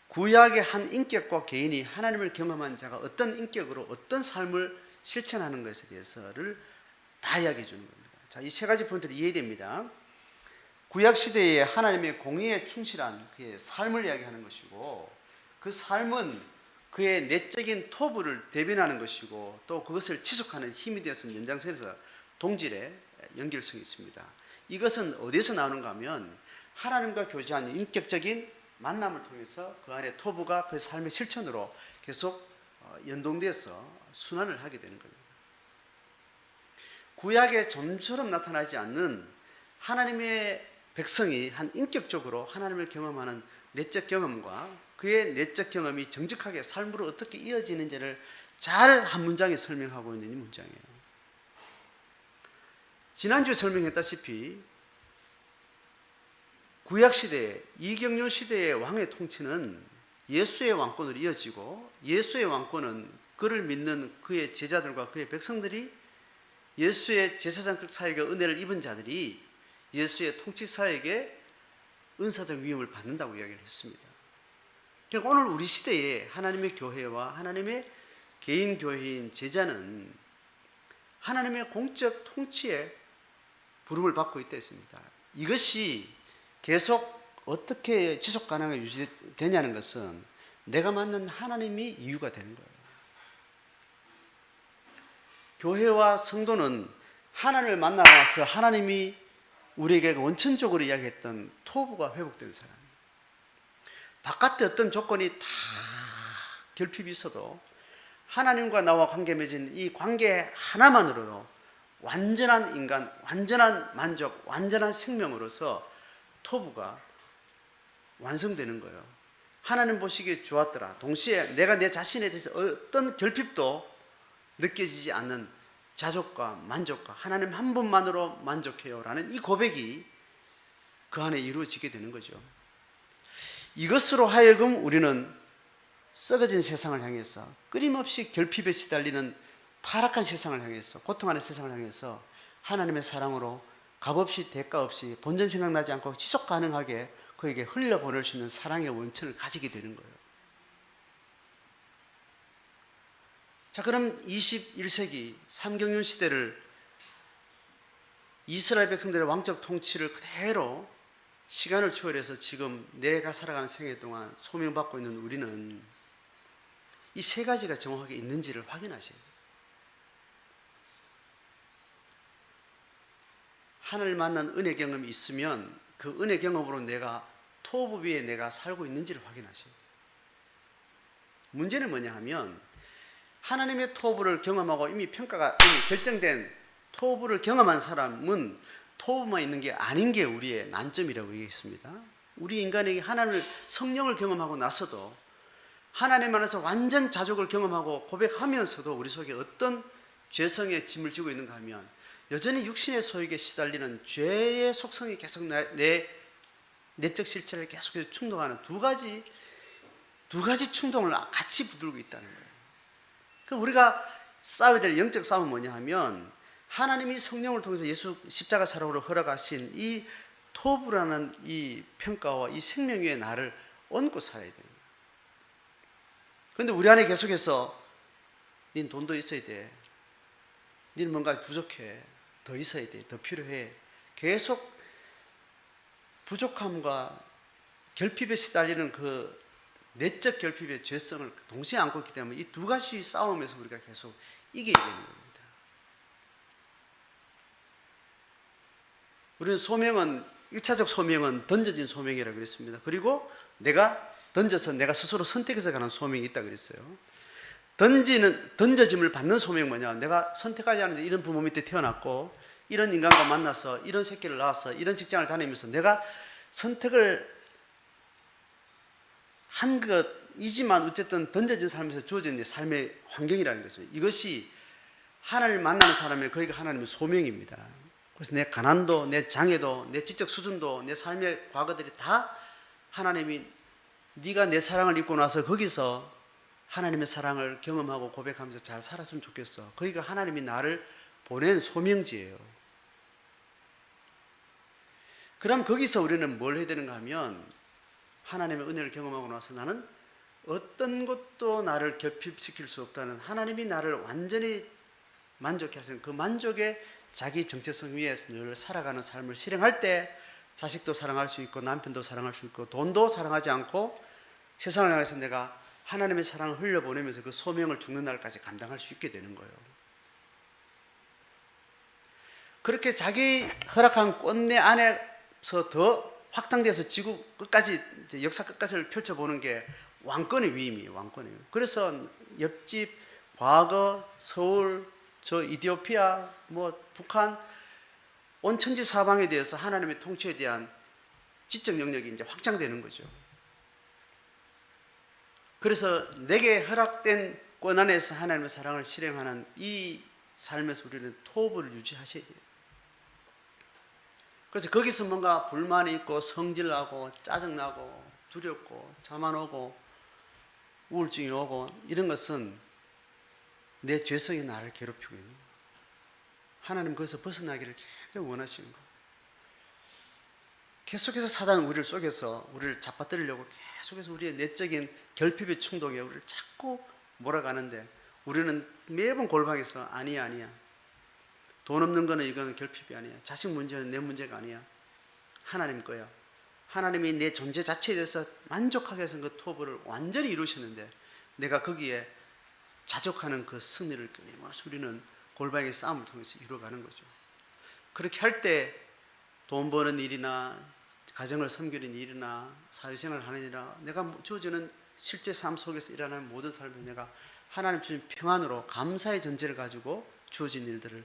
구약의 한 인격과 개인이 하나님을 경험한 자가 어떤 인격으로 어떤 삶을 실천하는 것에 대해서를 다 이야기해 주는 겁니다. 자, 이 세 가지 포인트를 이해됩니다. 구약 시대에 하나님의 공의에 충실한 그의 삶을 이야기하는 것이고, 그 삶은 그의 내적인 토부를 대변하는 것이고, 또 그것을 지속하는 힘이 되었은 연장선에서 동질의 연결성이 있습니다. 이것은 어디서 나오는가 하면 하나님과 교제하는 인격적인 만남을 통해서 그 안에 토부가 그 삶의 실천으로 계속 연동돼서 순환을 하게 되는 겁니다. 구약에 좀처럼 나타나지 않는 하나님의 백성이 한 인격적으로 하나님을 경험하는 내적 경험과 그의 내적 경험이 정직하게 삶으로 어떻게 이어지는지를 잘 한 문장에 설명하고 있는 이 문장이에요. 지난주에 설명했다시피 구약시대, 이경유 시대의 왕의 통치는 예수의 왕권으로 이어지고, 예수의 왕권은 그를 믿는 그의 제자들과 그의 백성들이, 예수의 제사장적 사역의 은혜를 입은 자들이 예수의 통치사역에 은사적 위임을 받는다고 이야기를 했습니다. 그러니까 오늘 우리 시대에 하나님의 교회와 하나님의 개인 교회인 제자는 하나님의 공적 통치에 부름을 받고 있다 했습니다. 이것이 계속 어떻게 지속 가능하게 유지되냐는 것은 내가 만난 하나님이 이유가 되는 거예요. 교회와 성도는 하나님을 만나서 하나님이 우리에게 원천적으로 이야기했던 토부가 회복된 사람. 바깥에 어떤 조건이 다 결핍이 있어도 하나님과 나와 관계 맺은 이 관계 하나만으로도 완전한 인간, 완전한 만족, 완전한 생명으로서 토부가 완성되는 거예요. 하나님 보시기에 좋았더라. 동시에 내가 내 자신에 대해서 어떤 결핍도 느껴지지 않는 자족과 만족과 하나님 한 분만으로 만족해요 라는 이 고백이 그 안에 이루어지게 되는 거죠. 이것으로 하여금 우리는 썩어진 세상을 향해서, 끊임없이 결핍에 시달리는 타락한 세상을 향해서, 고통하는 세상을 향해서 하나님의 사랑으로 값없이 대가 없이 본전 생각나지 않고 지속 가능하게 그에게 흘려보낼 수 있는 사랑의 원천을 가지게 되는 거예요. 자, 그럼 21세기 삼경륜 시대를 이스라엘 백성들의 왕적 통치를 그대로 시간을 초월해서 지금 내가 살아가는 생애 동안 소명받고 있는 우리는 이 세 가지가 정확하게 있는지를 확인하셔야 돼요. 하나님을 만난 은혜 경험이 있으면 그 은혜 경험으로 내가 토부비에 내가 살고 있는지를 확인하셔야 돼요. 문제는 뭐냐 하면 하나님의 토부를 경험하고 이미 평가가 이미 결정된 토부를 경험한 사람은 토부만 있는 게 아닌 게 우리의 난점이라고 얘기했습니다. 우리 인간에게 하나님을 성령을 경험하고 나서도 하나님 안에서 완전 자족을 경험하고 고백하면서도 우리 속에 어떤 죄성의 짐을 지고 있는가 하면 여전히 육신의 소욕에 시달리는 죄의 속성이 계속 내 내적 실체를 계속해서 충동하는 두 가지 충동을 같이 붙들고 있다는 거예요. 그럼 우리가 싸워야 될 영적 싸움은 뭐냐 하면 하나님이 성령을 통해서 예수 십자가 사랑으로 허락하신 이 토부라는 이 평가와 이 생명 위에 나를 얹고 살아야 되는 거예요. 그런데 우리 안에 계속해서 닌 돈도 있어야 돼, 닌 뭔가 부족해, 더 있어야 돼, 더 필요해, 계속 부족함과 결핍에 시달리는 그 내적 결핍의 죄성을 동시에 안고 있기 때문에 이 두 가지 싸움에서 우리가 계속 이겨야 되는 겁니다. 우리는 소명은 1차적 소명은 던져진 소명이라고 그랬습니다. 그리고 내가 던져서 내가 스스로 선택해서 가는 소명이 있다고 그랬어요. 던져짐을 받는 소명이 뭐냐, 내가 선택하지 않는데 이런 부모 밑에 태어났고 이런 인간과 만나서 이런 새끼를 낳아서 이런 직장을 다니면서 내가 선택을 한 것이지만 어쨌든 던져진 삶에서 주어진 내 삶의 환경이라는 것이죠. 이것이 하나님을 만나는 사람의 거기가 하나님의 소명입니다. 그래서 내 가난도, 내 장애도, 내 지적 수준도, 내 삶의 과거들이 다 하나님이 네가 내 사랑을 입고 나서 거기서 하나님의 사랑을 경험하고 고백하면서 잘 살았으면 좋겠어. 거기가 하나님이 나를 보낸 소명지예요. 그럼 거기서 우리는 뭘 해야 되는가 하면 하나님의 은혜를 경험하고 나서 나는 어떤 것도 나를 결핍시킬 수 없다는 하나님이 나를 완전히 만족해 하시는 그 만족의 자기 정체성 위에서 늘 살아가는 삶을 실행할 때 자식도 사랑할 수 있고 남편도 사랑할 수 있고 돈도 사랑하지 않고 세상을 향해서 내가 하나님의 사랑을 흘려보내면서 그 소명을 죽는 날까지 감당할 수 있게 되는 거예요. 그렇게 자기 허락한 꽃내 안에서 더 확장돼서 지구 끝까지 역사 끝까지를 펼쳐보는 게 왕권의 위임이에요. 왕권의 위임. 그래서 옆집, 과거, 서울, 저 이디오피아, 북한 온 천지 사방에 대해서 하나님의 통치에 대한 지적 영역이 이제 확장되는 거죠. 그래서 내게 허락된 권 안에서 하나님의 사랑을 실행하는 이 삶에서 우리는 토부를 유지하셔야 돼요. 그래서 거기서 뭔가 불만이 있고 성질나고 짜증나고 두렵고 잠 안 오고 우울증이 오고 이런 것은 내 죄성이 나를 괴롭히고 있는 거예요. 하나님 거기서 벗어나기를 굉장히 원하시는 거예요. 계속해서 사단은 우리를 속여서 우리를 잡아뜨리려고 계속해서 우리의 내적인 결핍의 충동에 우리를 자꾸 몰아가는데 우리는 매번 골방에서 아니야. 돈 없는 거는 이거는 결핍이 아니야. 자식 문제는 내 문제가 아니야. 하나님 거야. 하나님이 내 존재 자체에 대해서 만족하게 해서 그 토부를 완전히 이루셨는데 내가 거기에 자족하는 그 승리를 끊임없이 우리는 골방의 싸움을 통해서 이루어가는 거죠. 그렇게 할 때 돈 버는 일이나 가정을 섬기는 일이나 사회생활을 하는 일이나 내가 주어지는 실제 삶 속에서 일어나는 모든 삶을 내가 하나님 주신 평안으로 감사의 전제를 가지고 주어진 일들을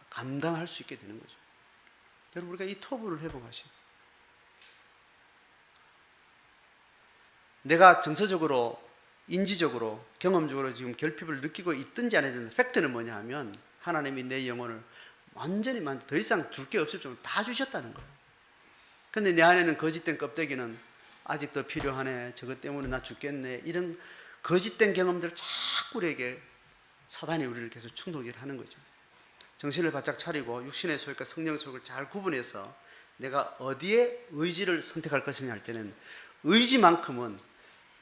감당할 수 있게 되는 거죠. 여러분 우리가 이 토부를 회복하시고 내가 정서적으로 인지적으로 경험적으로 지금 결핍을 느끼고 있든지 안 했든지 팩트는 뭐냐 하면 하나님이 내 영혼을 완전히 더 이상 줄 게 없을 정도로 다 주셨다는 거예요. 근데 내 안에는 거짓된 껍데기는 아직도 필요하네, 저것 때문에 나 죽겠네, 이런 거짓된 경험들을 자꾸 우리에게 사단이 우리를 계속 충동을 하는 거죠. 정신을 바짝 차리고 육신의 소욕과 성령의 소욕을 잘 구분해서 내가 어디에 의지를 선택할 것이냐 할 때는 의지만큼은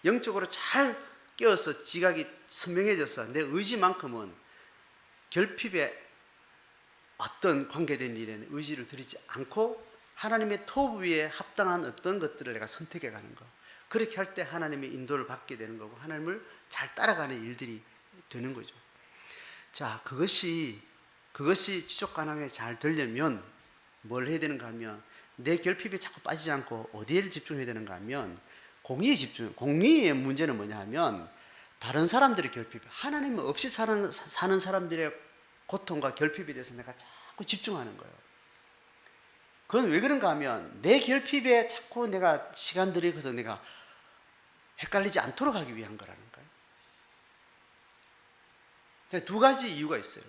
영적으로 잘 깨어서 지각이 선명해져서 내 의지만큼은 결핍에 어떤 관계된 일에는 의지를 들이지 않고 하나님의 토부 위에 합당한 어떤 것들을 내가 선택해 가는 거. 그렇게 할 때 하나님의 인도를 받게 되는 거고 하나님을 잘 따라가는 일들이 되는 거죠. 자, 그것이 지속 가능하게 잘 되려면 뭘 해야 되는가 하면 내 결핍에 자꾸 빠지지 않고 어디에 집중해야 되는가 하면 공의에 집중. 공의의 문제는 뭐냐 하면 다른 사람들의 결핍, 하나님 없이 사는 사람들의 고통과 결핍에 대해서 내가 자꾸 집중하는 거예요. 그건 왜 그런가 하면 내 결핍에 자꾸 내가 시간 들이고서 내가 헷갈리지 않도록 하기 위한 거라는 거예요. 두 가지 이유가 있어요.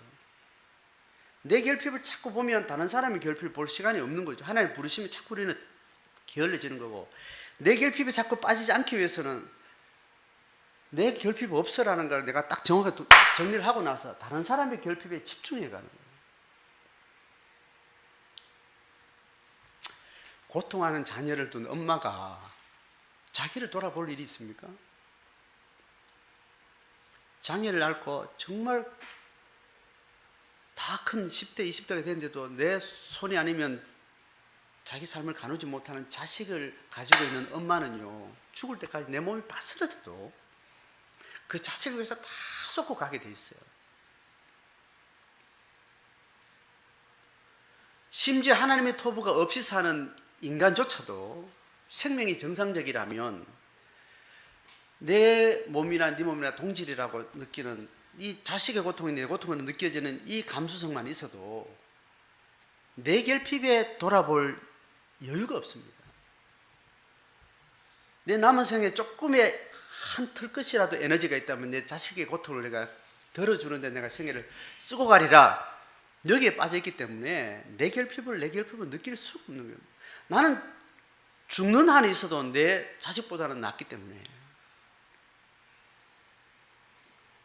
내 결핍을 자꾸 보면 다른 사람의 결핍을 볼 시간이 없는 거죠. 하나님 부르시면 자꾸 우리는 게을러지는 거고, 내 결핍에 자꾸 빠지지 않기 위해서는 내 결핍 없어라는 걸 내가 딱 정확하게 정리를 하고 나서 다른 사람의 결핍에 집중해 가는 거예요. 고통하는 자녀를 둔 엄마가 자기를 돌아볼 일이 있습니까? 장애를 앓고 정말 다 큰 10대, 20대가 됐는데도 내 손이 아니면 자기 삶을 가누지 못하는 자식을 가지고 있는 엄마는요, 죽을 때까지 내 몸이 바스러져도 그 자식을 위해서 다 쏟고 가게 돼 있어요. 심지어 하나님의 토부가 없이 사는 인간조차도 생명이 정상적이라면 내 몸이나 네 몸이나 동질이라고 느끼는 이 자식의 고통이 내 고통으로 느껴지는 이 감수성만 있어도 내 결핍에 돌아볼 여유가 없습니다. 내 남은 생에 조금의 한 털끝이라도 에너지가 있다면 내 자식의 고통을 내가 덜어주는데 내가 생애를 쓰고 가리라, 여기에 빠져있기 때문에 내 결핍을 느낄 수가 없는 거예요. 나는 죽는 한이 있어도 내 자식보다는 낫기 때문에,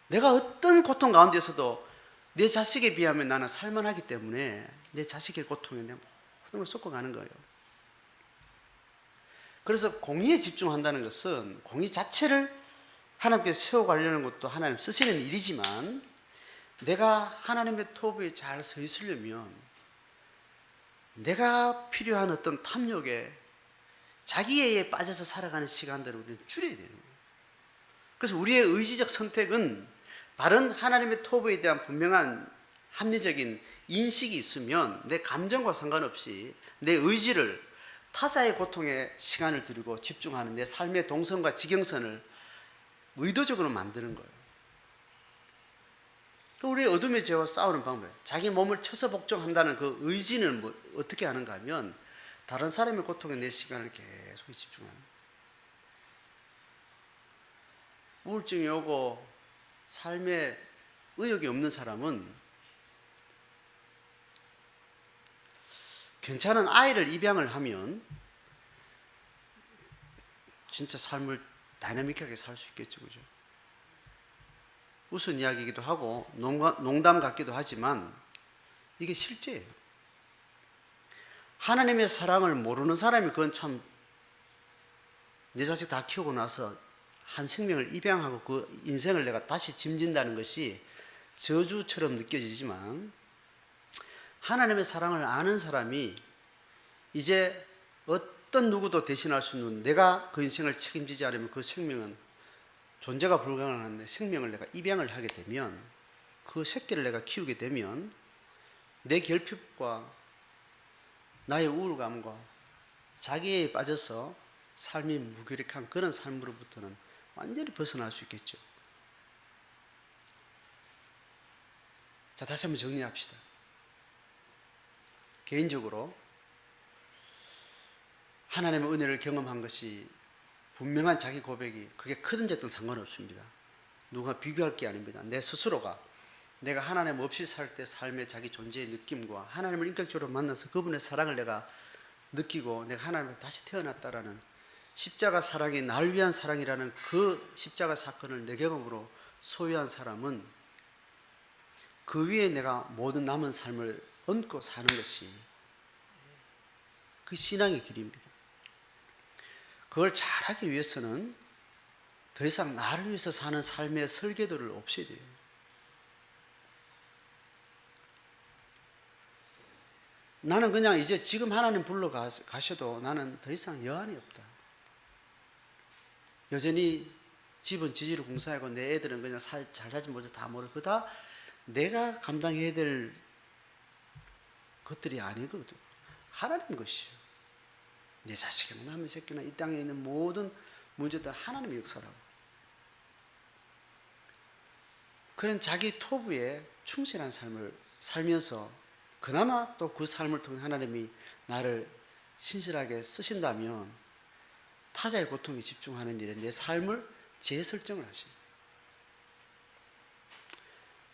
내가 어떤 고통 가운데서도 내 자식에 비하면 나는 살만하기 때문에 내 자식의 고통에 내 모든 걸 쏟고 가는 거예요. 그래서 공의에 집중한다는 것은 공의 자체를 하나님께서 세워가려는 것도 하나님 쓰시는 일이지만, 내가 하나님의 토부에 잘 서 있으려면 내가 필요한 어떤 탐욕에 자기애에 빠져서 살아가는 시간들을 우리는 줄여야 되는 거예요. 그래서 우리의 의지적 선택은 바른 하나님의 토부에 대한 분명한 합리적인 인식이 있으면 내 감정과 상관없이 내 의지를 타자의 고통에 시간을 들이고 집중하는 내 삶의 동선과 지경선을 의도적으로 만드는 거예요. 우리의 어둠의 죄와 싸우는 방법, 자기 몸을 쳐서 복종한다는 그 의지는 어떻게 하는가 하면 다른 사람의 고통에 내 시간을 계속 집중하는 거예요. 우울증이 오고 삶에 의욕이 없는 사람은 괜찮은 아이를 입양을 하면 진짜 삶을 다이나믹하게 살 수 있겠죠, 그죠? 웃은 이야기이기도 하고 농담 같기도 하지만 이게 실제예요. 하나님의 사랑을 모르는 사람이 그건 참, 내 자식 다 키우고 나서 한 생명을 입양하고 그 인생을 내가 다시 짐진다는 것이 저주처럼 느껴지지만, 하나님의 사랑을 아는 사람이 이제 어떤 누구도 대신할 수 없는, 내가 그 인생을 책임지지 않으면 그 생명은 존재가 불가능한데 생명을 내가 입양을 하게 되면, 그 새끼를 내가 키우게 되면 내 결핍과 나의 우울감과 자기애에 빠져서 삶이 무기력한 그런 삶으로부터는 완전히 벗어날 수 있겠죠. 자, 다시 한번 정리합시다. 개인적으로 하나님의 은혜를 경험한 것이 분명한 자기 고백이 그게 크든 작든 상관없습니다. 누가 비교할 게 아닙니다. 내 스스로가 내가 하나님 없이 살 때 삶의 자기 존재의 느낌과 하나님을 인격적으로 만나서 그분의 사랑을 내가 느끼고 내가 하나님을 다시 태어났다라는 십자가 사랑이 나를 위한 사랑이라는 그 십자가 사건을 내 경험으로 소유한 사람은 그 위에 내가 모든 남은 삶을 얹고 사는 것이 그 신앙의 길입니다. 그걸 잘하기 위해서는 더 이상 나를 위해서 사는 삶의 설계도를 없애야 돼요. 나는 그냥 이제 지금 하나님 가셔도 나는 더 이상 여한이 없다. 여전히 집은 지지로 공사하고 내 애들은 그냥 잘 살지 못해 다 모르고 그다 내가 감당해야 될 것들이 아니거든. 하나님 것이에요. 내 자식이나 남의 새끼나 이 땅에 있는 모든 문제들 하나님의 역사라고. 그런 자기 토부에 충실한 삶을 살면서 그나마 또 그 삶을 통해 하나님이 나를 신실하게 쓰신다면 타자의 고통에 집중하는 일에 내 삶을 재설정을 하십니다.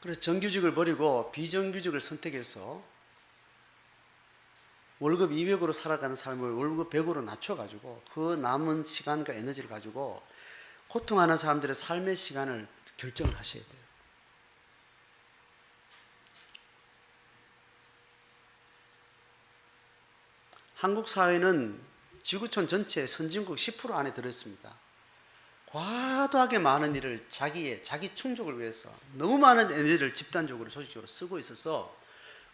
그래서 정규직을 버리고 비정규직을 선택해서 월급 200으로 살아가는 삶을 월급 100으로 낮춰가지고 그 남은 시간과 에너지를 가지고 고통하는 사람들의 삶의 시간을 결정을 하셔야 돼요. 한국 사회는 지구촌 전체 선진국 10% 안에 들어있습니다. 과도하게 많은 일을 자기 충족을 위해서 너무 많은 에너지를 집단적으로 조직적으로 쓰고 있어서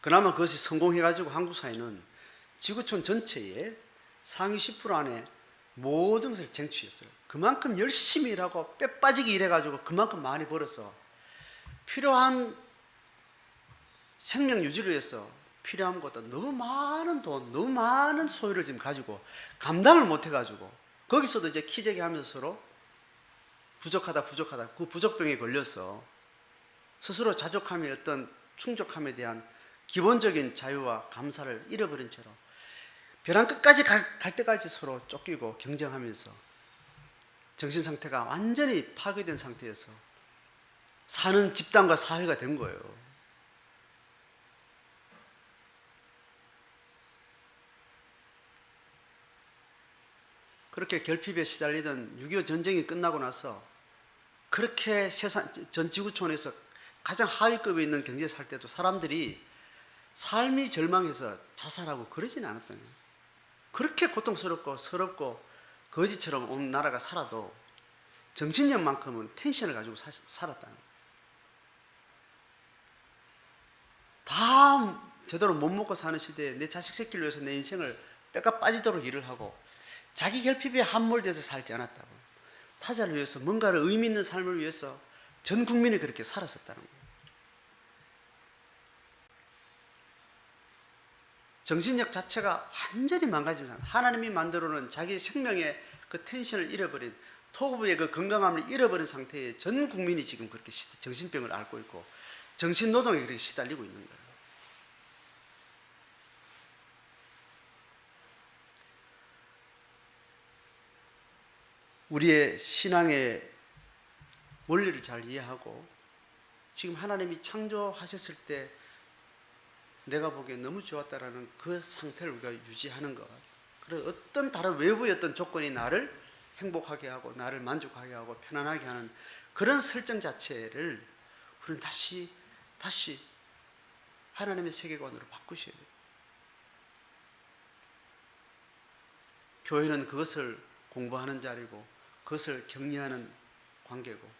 그나마 그것이 성공해가지고 한국 사회는 지구촌 전체의 상위 10% 안에 모든 것을 쟁취했어요. 그만큼 열심히 일하고 뼈 빠지게 일해가지고 그만큼 많이 벌어서 필요한 생명 유지를 위해서 필요한 것보다 너무 많은 돈, 너무 많은 소유를 지금 가지고 감당을 못 해가지고 거기서도 이제 키재기 하면서 서로 부족하다 그 부족병에 걸려서 스스로 자족함의 어떤 충족함에 대한 기본적인 자유와 감사를 잃어버린 채로 벼랑 끝까지 갈 때까지 서로 쫓기고 경쟁하면서 정신 상태가 완전히 파괴된 상태에서 사는 집단과 사회가 된 거예요. 그렇게 결핍에 시달리던 6.25 전쟁이 끝나고 나서 그렇게 전 지구촌에서 가장 하위급에 있는 경제에 살 때도 사람들이 삶이 절망해서 자살하고 그러지는 않았다는 거예요. 그렇게 고통스럽고 서럽고 거지처럼 온 나라가 살아도 정신력만큼은 텐션을 가지고 살았다는 거예요. 다 제대로 못 먹고 사는 시대에 내 자식 새끼를 위해서 내 인생을 뼈가 빠지도록 일을 하고 자기 결핍에 함몰돼서 살지 않았다고. 타자를 위해서 뭔가를 의미 있는 삶을 위해서 전 국민이 그렇게 살았었다는 거예요. 정신력 자체가 완전히 망가진 사람, 하나님이 만들어놓은 자기 생명의 그 텐션을 잃어버린, 토부의 그 건강함을 잃어버린 상태에 전 국민이 지금 그렇게 정신병을 앓고 있고 정신노동에 그렇게 시달리고 있는 거예요. 우리의 신앙의 원리를 잘 이해하고 지금 하나님이 창조하셨을 때 내가 보기에 너무 좋았다라는 그 상태를 우리가 유지하는 것. 그래서 어떤 다른 외부의 어떤 조건이 나를 행복하게 하고 나를 만족하게 하고 편안하게 하는 그런 설정 자체를 우리는 다시 하나님의 세계관으로 바꾸셔야 돼요. 교회는 그것을 공부하는 자리고 그것을 격려하는 관계고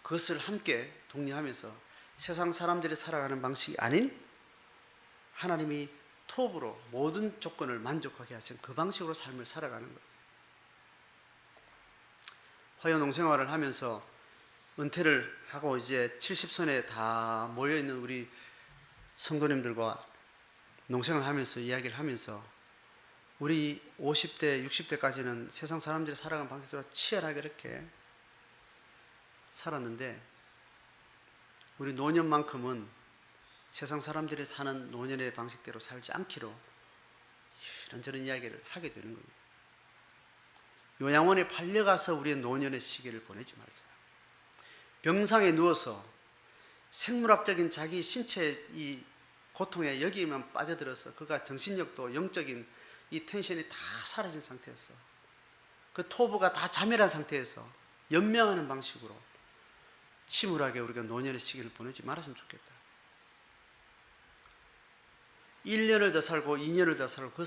그것을 함께 독려하면서 세상 사람들이 살아가는 방식이 아닌 하나님이 톱으로 모든 조건을 만족하게 하신 그 방식으로 삶을 살아가는 거예요. 화요 농생활을 하면서 은퇴를 하고 이제 70선에 다 모여있는 우리 성도님들과 농생활을 하면서 이야기를 하면서 우리 50대, 60대까지는 세상 사람들이 살아가는 방식대로 치열하게 이렇게 살았는데 우리 노년만큼은 세상 사람들이 사는 노년의 방식대로 살지 않기로 이런저런 이야기를 하게 되는 겁니다. 요양원에 팔려가서 우리의 노년의 시기를 보내지 말자. 병상에 누워서 생물학적인 자기 신체의 이 고통에 여기에만 빠져들어서 그가 정신력도 영적인 이 텐션이 다 사라진 상태에서 그 토부가 다 자멸한 상태에서 연명하는 방식으로 침울하게 우리가 노년의 시기를 보내지 말았으면 좋겠다. 1년을 더 살고 2년을 더 살고 그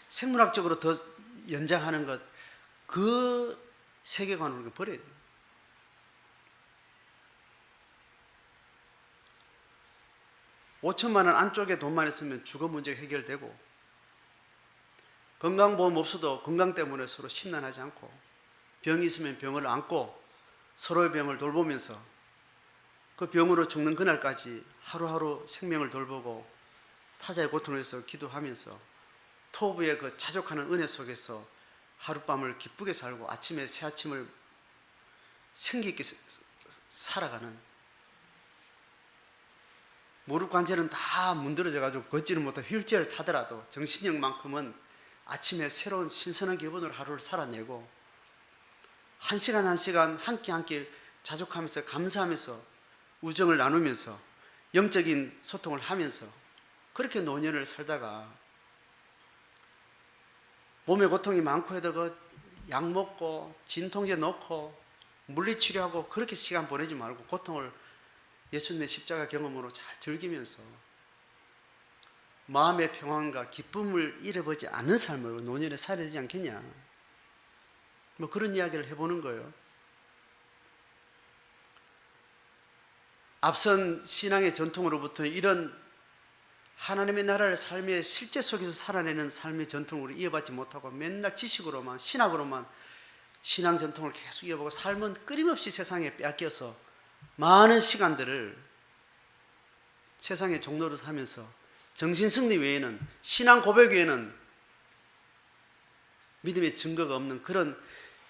생물학적으로 더 연장하는 것, 그 세계관을 우리가 버려야 돼요. 5천만 원 안쪽에 돈만 있으면 주거 문제가 해결되고, 건강보험 없어도 건강 때문에 서로 심란하지 않고, 병이 있으면 병을 안고 서로의 병을 돌보면서 그 병으로 죽는 그날까지 하루하루 생명을 돌보고 타자의 고통을 위해서 기도하면서 토부의 그 자족하는 은혜 속에서 하룻밤을 기쁘게 살고 아침에 새 아침을 생기 있게 살아가는, 무릎 관절은 다 문드러져 가지고 걷지를 못하고 휠체어를 타더라도 정신력만큼은 아침에 새로운 신선한 기분으로 하루를 살아내고, 한 시간 한 시간 함께 자족하면서 감사하면서 우정을 나누면서 영적인 소통을 하면서 그렇게 노년을 살다가 몸에 고통이 많고 해도 그 약 먹고 진통제 놓고 물리치료하고 그렇게 시간 보내지 말고 고통을 예수님의 십자가 경험으로 잘 즐기면서 마음의 평안과 기쁨을 잃어버리지 않는 삶을 노년에 살아야 되지 않겠냐, 뭐 그런 이야기를 해보는 거예요. 앞선 신앙의 전통으로부터 이런 하나님의 나라를 삶의 실제 속에서 살아내는 삶의 전통으로 이어받지 못하고 맨날 지식으로만, 신학으로만 신앙 전통을 계속 이어보고 삶은 끊임없이 세상에 빼앗겨서 많은 시간들을 세상의 종로를 하면서 정신승리 외에는, 신앙 고백 외에는 믿음의 증거가 없는 그런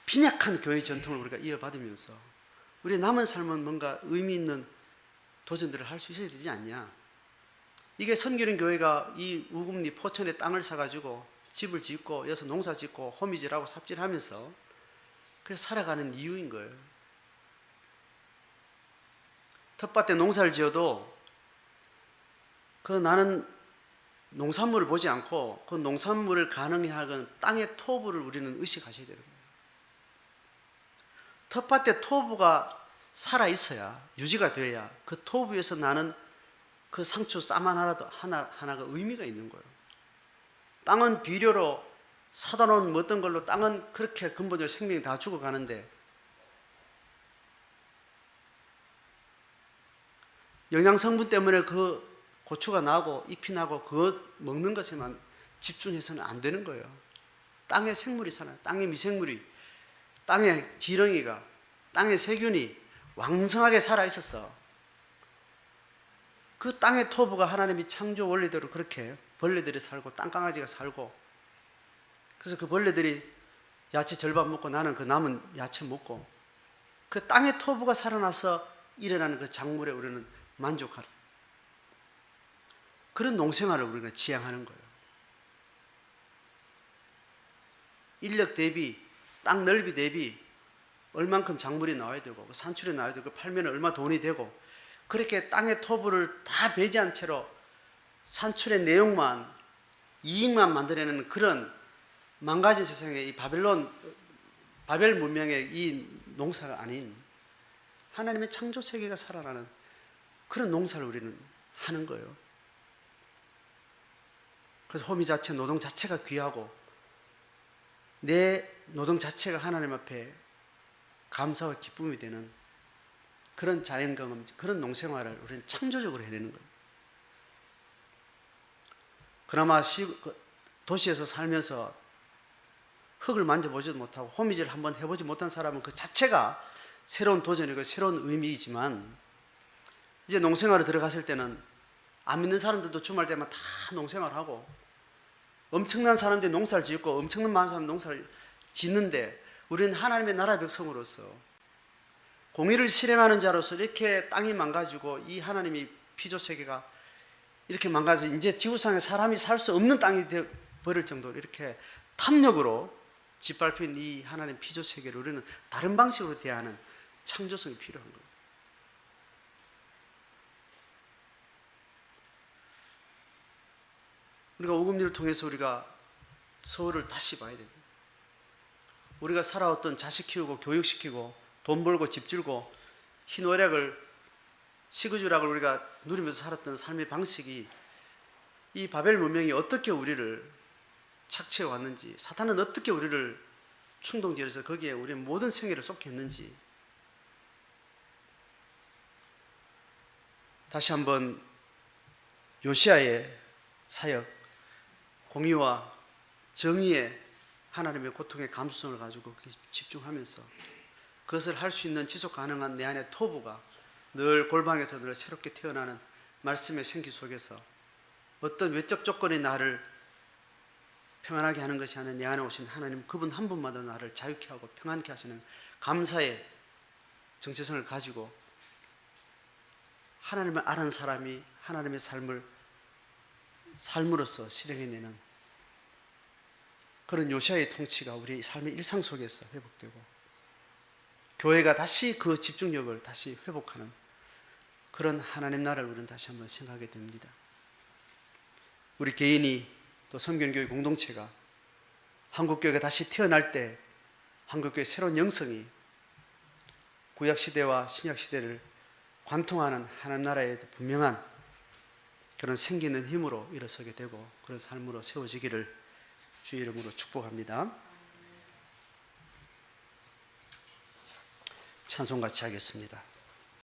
빈약한 교회 전통을 우리가 이어받으면서 우리의 남은 삶은 뭔가 의미 있는 도전들을 할 수 있어야 되지 않냐. 이게 선교령 교회가 이 우금리 포천에 땅을 사가지고 집을 짓고 여기서 농사 짓고 호미질하고 삽질하면서 그래서 살아가는 이유인 거예요. 텃밭에 농사를 지어도 그 나는 농산물을 보지 않고 그 농산물을 가능히 하건 땅의 토부를 우리는 의식하셔야 되는 거예요. 텃밭에 토부가 살아있어야, 유지가 돼야 그 토부에서 나는 그 상추 쌈 하나가 의미가 있는 거예요. 땅은 비료로 사다 놓은 어떤 걸로 땅은 그렇게 근본적으로 생명이 다 죽어가는데 영양성분 때문에 그 고추가 나고 잎이 나고 그것 먹는 것에만 집중해서는 안 되는 거예요. 땅에 생물이 살아요. 땅에 미생물이, 땅에 지렁이가, 땅에 세균이 왕성하게 살아있었어. 그 땅의 토부가 하나님이 창조 원리대로 그렇게 벌레들이 살고 땅강아지가 살고, 그래서 그 벌레들이 야채 절반 먹고 나는 그 남은 야채 먹고, 그 땅의 토부가 살아나서 일어나는 그 작물에 우리는 만족하는 그런 농생활을 우리가 지향하는 거예요. 인력 대비, 땅 넓이 대비 얼만큼 작물이 나와야 되고 그 산출이 나와야 되고 팔면 얼마 돈이 되고, 그렇게 땅의 토부를 다 배제한 채로 산출의 내용만, 이익만 만들어내는 그런 망가진 세상의 이 바벨 문명의 이 농사가 아닌 하나님의 창조 세계가 살아나는 그런 농사를 우리는 하는 거예요. 그래서 호미 자체, 노동 자체가 귀하고 내 노동 자체가 하나님 앞에 감사와 기쁨이 되는 그런 자연경험, 그런 농생활을 우리는 창조적으로 해내는 거예요. 그나마 도시에서 살면서 흙을 만져보지도 못하고 호미질 한번 해보지 못한 사람은 그 자체가 새로운 도전이고 새로운 의미이지만, 이제 농생활에 들어갔을 때는 안 믿는 사람들도 주말 되면 다 농생활하고 엄청난 사람들이 농사를 짓고 엄청난 많은 사람들이 농사를 짓는데, 우리는 하나님의 나라의 백성으로서 공의를 실행하는 자로서 이렇게 땅이 망가지고 이 하나님이 피조 세계가 이렇게 망가져 이제 지구상에 사람이 살 수 없는 땅이 되어버릴 정도로 이렇게 탐욕으로 짓밟힌 이 하나님 피조 세계를 우리는 다른 방식으로 대하는 창조성이 필요한 거예요. 우리가 우금리를 통해서 우리가 서울을 다시 봐야 됩니다. 우리가 살아왔던 자식 키우고 교육시키고 돈 벌고 집 줄고 희노애락을 시그주락을 우리가 누리면서 살았던 삶의 방식이 이 바벨 문명이 어떻게 우리를 착취해 왔는지, 사탄은 어떻게 우리를 충동지어서 거기에 우리의 모든 생애를 쏟겠는지 다시 한번 요시아의 사역, 공의와 정의의 하나님의 고통의 감수성을 가지고 집중하면서 그것을 할 수 있는 지속 가능한 내 안의 토부가 늘 골방에서 늘 새롭게 태어나는 말씀의 생기 속에서 어떤 외적 조건이 나를 평안하게 하는 것이 아니라 내 안에 오신 하나님 그분 한 분마다 나를 자유케 하고 평안케 하시는 감사의 정체성을 가지고 하나님을 아는 사람이 하나님의 삶을 삶으로써 실행해내는 그런 요시아의 통치가 우리 삶의 일상 속에서 회복되고 교회가 다시 그 집중력을 다시 회복하는 그런 하나님 나라를 우리는 다시 한번 생각하게 됩니다. 우리 개인이 또 성경교회 공동체가 한국교회가 다시 태어날 때 한국교회의 새로운 영성이 구약시대와 신약시대를 관통하는 하나님 나라의 분명한 그런 생기는 힘으로 일어서게 되고 그런 삶으로 세워지기를 주의 이름으로 축복합니다. 찬송 같이 하겠습니다.